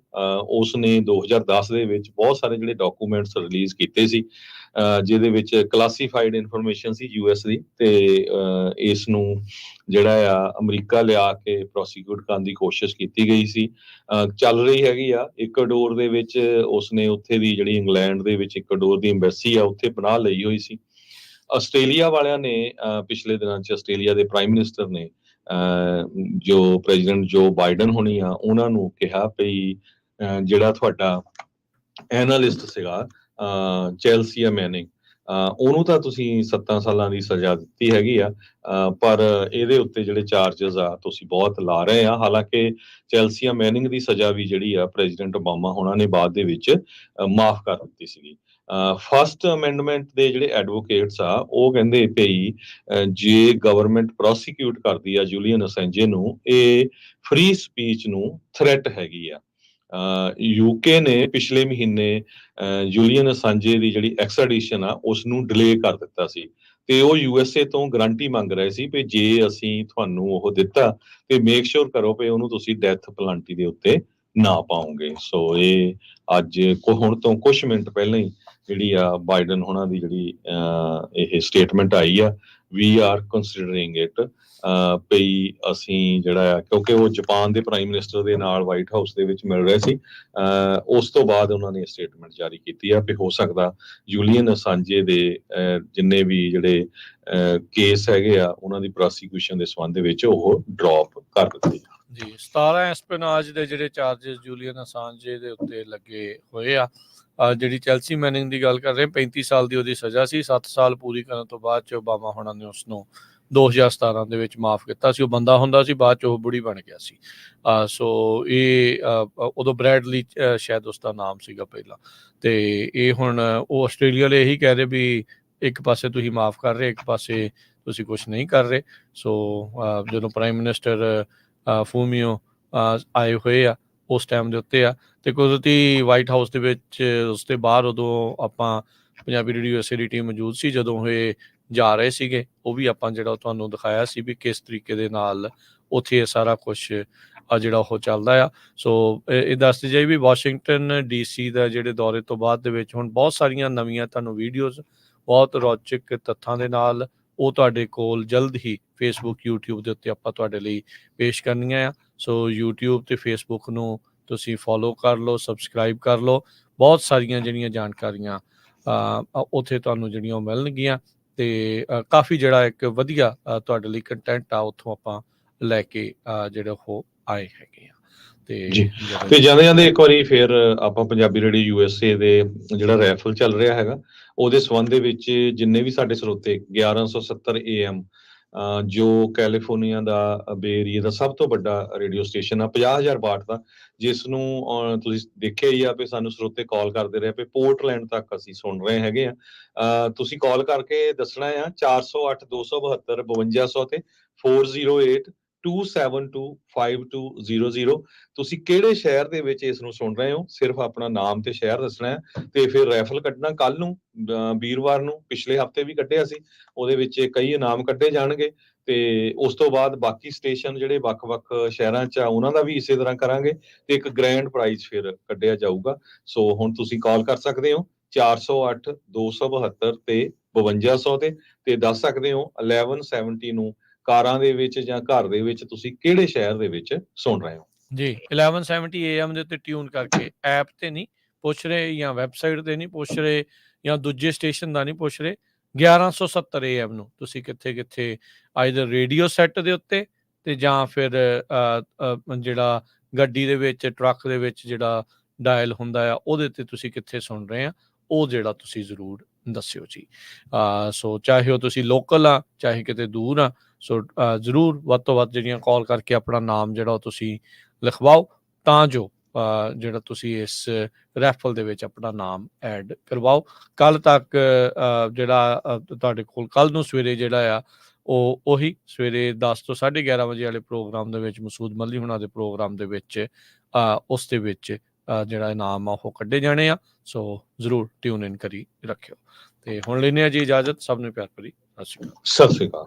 ਉਸ ਨੇ 2010 ਦੇ ਵਿੱਚ ਬਹੁਤ ਸਾਰੇ ਜਿਹੜੇ ਡਾਕੂਮੈਂਟਸ ਰਿਲੀਜ਼ ਕੀਤੇ ਸੀ ਜਿਹਦੇ ਵਿੱਚ ਕਲਾਸੀਫਾਈਡ ਇਨਫੋਰਮੇਸ਼ਨ ਸੀ US ਦੀ, ਤੇ ਇਸ ਨੂੰ ਜਿਹੜਾ ਆ ਅਮਰੀਕਾ ਲਿਆ ਕੇ ਪ੍ਰੋਸੀਕਿਊਟ ਕਰਨ ਦੀ ਕੋਸ਼ਿਸ਼ ਕੀਤੀ ਗਈ ਸੀ। ਚੱਲ ਰਹੀ ਹੈਗੀ ਆ। ਇਕਵਾਡੋਰ ਦੇ ਵਿੱਚ ਉਸਨੇ ਉੱਥੇ ਦੀ ਜਿਹੜੀ ਇੰਗਲੈਂਡ ਦੇ ਵਿੱਚ ਇਕਵਾਡੋਰ ਦੀ ਐਮਬੈਸੀ ਆ ਉੱਥੇ ਪਨਾਹ ਲਈ ਹੋਈ ਸੀ। ਆਸਟ੍ਰੇਲੀਆ ਵਾਲਿਆਂ ਨੇ ਪਿਛਲੇ ਦਿਨਾਂ 'ਚ ਆਸਟ੍ਰੇਲੀਆ ਦੇ ਪ੍ਰਾਈਮ ਮਿਨਿਸਟਰ ਨੇ ਜੋ ਪ੍ਰੈਜ਼ੀਡੈਂਟ ਜੋ ਬਾਈਡਨ ਹੋਣੀ ਆ ਉਹਨਾਂ ਨੂੰ ਕਿਹਾ ਵੀ ਜਿਹੜਾ ਤੁਹਾਡਾ ਐਨਾਲਿਸਟ ਸੀਗਾ ਚੈਲਸੀਆ ਮੈਨਿੰਗ, ਉਹਨੂੰ ਤਾਂ ਤੁਸੀਂ 7 ਸਾਲਾਂ ਦੀ ਸਜ਼ਾ ਦਿੱਤੀ ਹੈਗੀ ਆ, ਪਰ ਇਹਦੇ ਉੱਤੇ ਜਿਹੜੇ ਚਾਰजेस ਆ ਤੁਸੀਂ ਬਹੁਤ ਲਾ ਰਹੇ ਆ। ਹਾਲਾਂਕਿ ਚੈਲਸੀਆ ਮੈਨਿੰਗ ਦੀ ਸਜ਼ਾ ਵੀ ਜਿਹੜੀ ਆ ਪ੍ਰੈਜ਼ੀਡੈਂਟ ਓਬਾਮਾ ਹੋਣਾ ਨੇ ਬਾਅਦ ਦੇ ਵਿੱਚ ਮਾਫ ਕਰ ਦਿੱਤੀ ਸੀਗੀ। ਫਸਟ ਅਮੈਂਡਮੈਂਟ ਦੇ ਜਿਹੜੇ ਐਡਵੋਕੇਟਸ ਆ ਉਹ ਕਹਿੰਦੇ ਭਈ ਜੇ ਗਵਰਨਮੈਂਟ ਪ੍ਰੋਸੀਕਿਊਟ ਕਰਦੀ ਆ ਜੂਲੀਅਨ ਅਸੈਂਜੇ ਨੂੰ, ਇਹ ਫ੍ਰੀ ਸਪੀਚ ਨੂੰ ਥ੍ਰੈਟ ਹੈਗੀ ਆ। UK ਨੇ ਪਿਛਲੇ ਮਹੀਨੇ ਜੂਲੀਅਨ ਅਸਾਂਜੇ ਦੀ ਜਿਹੜੀ ਐਕਸਟ੍ਰੈਡੀਸ਼ਨ ਆ ਉਸ ਨੂੰ ਡਿਲੇ ਕਰ ਦਿੱਤਾ ਸੀ ਤੇ ਉਹ USA ਤੋਂ ਗਰੰਟੀ ਮੰਗ ਰਹੇ ਸੀ ਵੀ ਜੇ ਅਸੀਂ ਤੁਹਾਨੂੰ ਉਹ ਦਿੱਤਾ ਤੇ ਮੇਕ ਸ਼ੋਰ ਕਰੋ ਵੀ ਉਹਨੂੰ ਤੁਸੀਂ ਡੈਥ ਪੈਨਲਟੀ ਦੇ ਉੱਤੇ ਨਾ ਪਾਓਗੇ। ਸੋ ਇਹ ਅੱਜ ਹੁਣ ਤੋਂ ਕੁਝ ਮਿੰਟ ਪਹਿਲਾਂ ਹੀ ਜਿਹੜੀ ਆ ਬਾਈਡਨ ਹੋਣਾ ਦੀ ਜਿਹੜੀ ਇਹ ਸਟੇਟਮੈਂਟ ਆਈ ਆ, ਵੀ ਆਰ ਕੰਸੀਡਰਿੰਗ ਇਟ, ਪਈ ਅਸੀਂ ਜਿਹੜਾ ਆ ਕਿਉਂਕਿ ਉਹ ਜਾਪਾਨ ਦੇ ਪ੍ਰਾਈਮ ਮਿਨਿਸਟਰ ਦੇ ਨਾਲ ਵਾਈਟ ਹਾਊਸ ਦੇ ਵਿੱਚ ਮਿਲ ਰਹੇ ਸੀ, ਉਸ ਤੋਂ ਬਾਅਦ ਉਹਨਾਂ ਨੇ ਸਟੇਟਮੈਂਟ ਜਾਰੀ ਕੀਤੀ ਆ ਵੀ ਹੋ ਸਕਦਾ ਜੂਲੀਅਨ ਅਸਾਂਜੇ ਦੇ ਜਿੰਨੇ ਵੀ ਜਿਹੜੇ ਕੇਸ ਹੈਗੇ ਆ ਉਹਨਾਂ ਦੀ ਪ੍ਰੋਸੀਕਿਊਸ਼ਨ ਦੇ ਸੰਬੰਧ ਦੇ ਵਿੱਚ ਉਹ ਡ੍ਰੌਪ ਕਰ ਦਿੱਤੇ ਜੀ। 17 ਐਸਪੀਓਨਾਜ ਦੇ ਜਿਹੜੇ ਚਾਰजेस ਜੂਲੀਅਨ ਅਸਾਂਜੇ ਦੇ ਉੱਤੇ ਲੱਗੇ ਹੋਏ ਆ। ਜਿਹੜੀ ਚੈਲਸੀ ਮੈਨਿੰਗ ਦੀ ਗੱਲ ਕਰ ਰਹੇ 35 ਸਾਲ ਦੀ ਉਹਦੀ ਸਜ਼ਾ ਸੀ। 7 ਸਾਲ ਪੂਰੀ ਕਰਨ ਤੋਂ ਬਾਅਦ ਚ ਓਬਾਮਾ ਹੋਣਾ ਨੇ ਉਸਨੂੰ 2017 ਦੇ ਵਿੱਚ ਮਾਫ ਕੀਤਾ ਸੀ। ਉਹ ਬੰਦਾ ਹੁੰਦਾ ਸੀ, ਬਾਅਦ ਚ ਉਹ ਬੁੜੀ ਬਣ ਗਿਆ ਸੀ। ਸੋ ਇਹ ਉਦੋਂ ਬ੍ਰੈਡਲੀ ਸ਼ਾਇਦ ਉਸਦਾ ਨਾਮ ਸੀਗਾ ਪਹਿਲਾਂ। ਤੇ ਇਹ ਹੁਣ ਉਹ ਆਸਟ੍ਰੇਲੀਆ ਲਈ ਇਹੀ ਕਹਿ ਰਹੇ ਵੀ ਇੱਕ ਪਾਸੇ ਤੁਸੀਂ ਮਾਫ ਕਰ ਰਹੇ, ਇੱਕ ਪਾਸੇ ਤੁਸੀਂ ਕੁਛ ਨਹੀਂ ਕਰ ਰਹੇ। ਸੋ ਜਦੋਂ ਪ੍ਰਾਈਮ ਮਿਨਿਸਟਰ ਫੂਮੀਓ ਆਏ ਹੋਏ ਆ ਉਸ ਟਾਈਮ ਦੇ ਉੱਤੇ ਆ, ਤੇ ਕੁਦਰਤੀ ਵਾਈਟ ਹਾਊਸ ਦੇ ਵਿੱਚ ਉਸ ਦੇ ਬਾਹਰ ਉਦੋਂ ਆਪਾਂ ਪੰਜਾਬੀ ਰੇਡੀਓ USA ਦੀ ਟੀਮ ਮੌਜੂਦ ਸੀ ਜਦੋਂ ਇਹ ਜਾ ਰਹੇ ਸੀਗੇ। ਉਹ ਵੀ ਆਪਾਂ ਜਿਹੜਾ ਤੁਹਾਨੂੰ ਦਿਖਾਇਆ ਸੀ ਵੀ ਕਿਸ ਤਰੀਕੇ ਦੇ ਨਾਲ ਉੱਥੇ ਇਹ ਸਾਰਾ ਕੁਛ ਜਿਹੜਾ ਉਹ ਚੱਲਦਾ ਆ। ਸੋ ਇਹ ਦੱਸਦੀ ਜਾਈ ਵੀ ਵਾਸ਼ਿੰਗਟਨ DC ਦਾ ਜਿਹੜੇ ਦੌਰੇ ਤੋਂ ਬਾਅਦ ਦੇ ਵਿੱਚ ਹੁਣ ਬਹੁਤ ਸਾਰੀਆਂ ਨਵੀਆਂ ਤੁਹਾਨੂੰ ਵੀਡੀਓਜ਼ ਬਹੁਤ ਰੌਚਕ ਤੱਥਾਂ ਦੇ ਨਾਲ ਉਹ ਤੁਹਾਡੇ ਕੋਲ ਜਲਦ ਹੀ Facebook YouTube ਦੇ ਉੱਤੇ ਆਪਾਂ ਤੁਹਾਡੇ ਲਈ ਪੇਸ਼ ਕਰਨੀਆਂ ਆ। ਸੋ YouTube ਤੇ Facebook ਨੂੰ ਤੁਸੀਂ ਫੋਲੋ ਕਰ ਲਓ, ਸਬਸਕ੍ਰਾਈਬ ਕਰ ਲਓ। ਬਹੁਤ ਸਾਰੀਆਂ ਜਿਹੜੀਆਂ ਜਾਣਕਾਰੀਆਂ ਉੱਥੇ ਤੁਹਾਨੂੰ ਜਿਹੜੀਆਂ ਉਹ ਮਿਲਣਗੀਆਂ, ਤੇ ਕਾਫੀ ਜਿਹੜਾ ਇੱਕ ਵਧੀਆ ਤੁਹਾਡੇ ਲਈ ਕੰਟੈਂਟ ਆ ਉੱਥੋਂ ਆਪਾਂ ਲੈ ਕੇ ਜਿਹੜੇ ਉਹ ਆਏ ਹੈਗੇ ਆ। ਤੇ ਜਾਂਦੇ ਜਾਂਦੇ ਇੱਕ ਵਾਰੀ ਫਿਰ ਆਪਾਂ ਪੰਜਾਬੀ ਰੇਡੀਓ USA ਦੇ ਜਿਹੜਾ ਰੈਫਲ ਚੱਲ ਰਿਹਾ ਹੈਗਾ ਉਹਦੇ ਸੰਬੰਧ ਦੇ ਵਿੱਚ ਜਿੰਨੇ ਵੀ ਸਾਡੇ ਸਰੋਤੇ 1170 AM ਜੋ ਕੈਲੀਫੋਰਨੀਆ ਦਾ ਬੇ ਏਰੀਆ ਦਾ ਸਭ ਤੋਂ ਵੱਡਾ ਰੇਡੀਓ ਸਟੇਸ਼ਨ ਆ 50,000 ਵਾਟ ਦਾ, ਜਿਸ ਨੂੰ ਤੁਸੀਂ ਦੇਖਿਆ ਹੀ ਆ ਵੀ ਸਾਨੂੰ ਸਰੋਤੇ ਕਾਲ ਕਰਦੇ ਰਹੇ ਵੀ ਪੋਰਟਲੈਂਡ ਤੱਕ ਅਸੀਂ ਸੁਣ ਰਹੇ ਹੈਗੇ ਆ। ਤੁਸੀਂ ਕਾਲ ਕਰਕੇ ਦੱਸਣਾ ਆ 408 272 5200 ਤੇ 408 2725200। ਤੁਸੀਂ ਕਿਹੜੇ ਸ਼ਹਿਰ ਦੇ ਵਿੱਚ ਇਸ ਨੂੰ ਸੁਣ ਰਹੇ ਹੋ, ਸਿਰਫ ਆਪਣਾ ਨਾਮ ਤੇ ਸ਼ਹਿਰ ਦੱਸਣਾ ਹੈ, ਤੇ ਫਿਰ ਰੈਫਲ ਕੱਢਣਾ ਕੱਲ ਨੂੰ ਵੀਰਵਾਰ ਨੂੰ। ਪਿਛਲੇ ਹਫਤੇ ਵੀ ਕੱਢਿਆ ਸੀ, ਉਹਦੇ ਵਿੱਚ ਕਈ ਇਨਾਮ ਕੱਢੇ ਜਾਣਗੇ, ਤੇ ਉਸ ਤੋਂ ਬਾਅਦ ਬਾਕੀ ਸਟੇਸ਼ਨ ਜਿਹੜੇ ਵੱਖ-ਵੱਖ ਸ਼ਹਿਰਾਂ 'ਚ ਆ ਉਹਨਾਂ ਦਾ ਵੀ ਇਸੇ ਤਰ੍ਹਾਂ ਕਰਾਂਗੇ, ਤੇ ਇੱਕ ਗ੍ਰੈਂਡ ਪ੍ਰਾਈਜ਼ ਫਿਰ ਕੱਢਿਆ ਜਾਊਗਾ। ਸੋ ਹੁਣ ਤੁਸੀਂ ਕਾਲ ਕਰ ਸਕਦੇ ਹੋ 408 272 ਤੇ 5200 ਤੇ ਦੱਸ ਸਕਦੇ ਹੋ 1170 ਨੂੰ ਕਾਰਾਂ ਦੇ ਵਿੱਚ ਜਾਂ ਘਰ ਦੇ ਵਿੱਚ ਤੁਸੀਂ ਕਿਹੜੇ ਸ਼ਹਿਰ ਦੇ ਵਿੱਚ ਸੁਣ ਰਹੇ ਹੋ। ਜੀ 1170 AM ਦੇ ਉੱਤੇ ਟਿਊਨ ਕਰਕੇ, ਐਪ ਤੇ ਨਹੀਂ ਪੁੱਛ ਰਹੇ ਜਾਂ ਵੈਬਸਾਈਟ ਤੇ ਨਹੀਂ ਪੁੱਛ ਰਹੇ ਜਾਂ ਦੂਜੇ ਸਟੇਸ਼ਨ ਦਾ ਨਹੀਂ ਪੁੱਛ ਰਹੇ, 1170 AM ਨੂੰ ਤੁਸੀਂ ਕਿੱਥੇ ਆਈਦਰ ਰੇਡੀਓ ਸੈੱਟ ਦੇ ਉੱਤੇ ਤੇ ਜਾਂ ਫਿਰ ਜਿਹੜਾ ਗੱਡੀ ਦੇ ਵਿੱਚ ਟਰੱਕ ਦੇ ਵਿੱਚ ਜਿਹੜਾ ਡਾਇਲ ਹੁੰਦਾ ਆ ਉਹਦੇ ਤੇ ਤੁਸੀਂ ਕਿੱਥੇ ਸੁਣ ਰਹੇ ਆ ਉਹ ਜਿਹੜਾ ਤੁਸੀਂ ਜ਼ਰੂਰ ਦੱਸਿਓ ਜੀ। ਸੋ ਚਾਹੇ ਉਹ ਤੁਸੀਂ ਲੋਕਲ ਆ ਚਾਹੇ ਕਿਤੇ ਦੂਰ ਆ, ਸੋ ਜ਼ਰੂਰ ਵੱਧ ਤੋਂ ਵੱਧ ਜਿਹੜੀਆਂ ਕਾਲ ਕਰਕੇ ਆਪਣਾ ਨਾਮ ਜਿਹੜਾ ਉਹ ਤੁਸੀਂ ਲਿਖਵਾਓ ਤਾਂ ਜੋ ਜਿਹੜਾ ਤੁਸੀਂ ਇਸ ਰੈਫਲ ਦੇ ਵਿੱਚ ਆਪਣਾ ਨਾਮ ਐਡ ਕਰਵਾਓ। ਕੱਲ ਤੱਕ ਜਿਹੜਾ ਤੁਹਾਡੇ ਕੋਲ ਕੱਲ ਨੂੰ ਸਵੇਰੇ ਜਿਹੜਾ ਆ ਉਹ ਉਹੀ ਸਵੇਰੇ 10 ਤੋਂ 11:30 ਵਜੇ ਵਾਲੇ ਪ੍ਰੋਗਰਾਮ ਦੇ ਵਿੱਚ ਮਸੂਦ ਮੱਲੀ ਹੁਣਾਂ ਦੇ ਪ੍ਰੋਗਰਾਮ ਦੇ ਵਿੱਚ ਉਸ ਦੇ ਵਿੱਚ ਜਿਹੜਾ ਇਨਾਮ ਆ ਉਹ ਕੱਢੇ ਜਾਣੇ ਆ। ਸੋ ਜ਼ਰੂਰ ਟਿਊਨ ਇਨ ਕਰੀ ਰੱਖਿਓ। ਤੇ ਹੁਣ ਲੈਂਦੇ ਆ ਜੀ ਇਜਾਜ਼ਤ। ਸਭ ਨੂੰ ਪਿਆਰ ਭਰੀ ਸਤਿ ਸ਼੍ਰੀ ਅਕਾਲ। ਸਤਿ ਸ਼੍ਰੀ ਅਕਾਲ।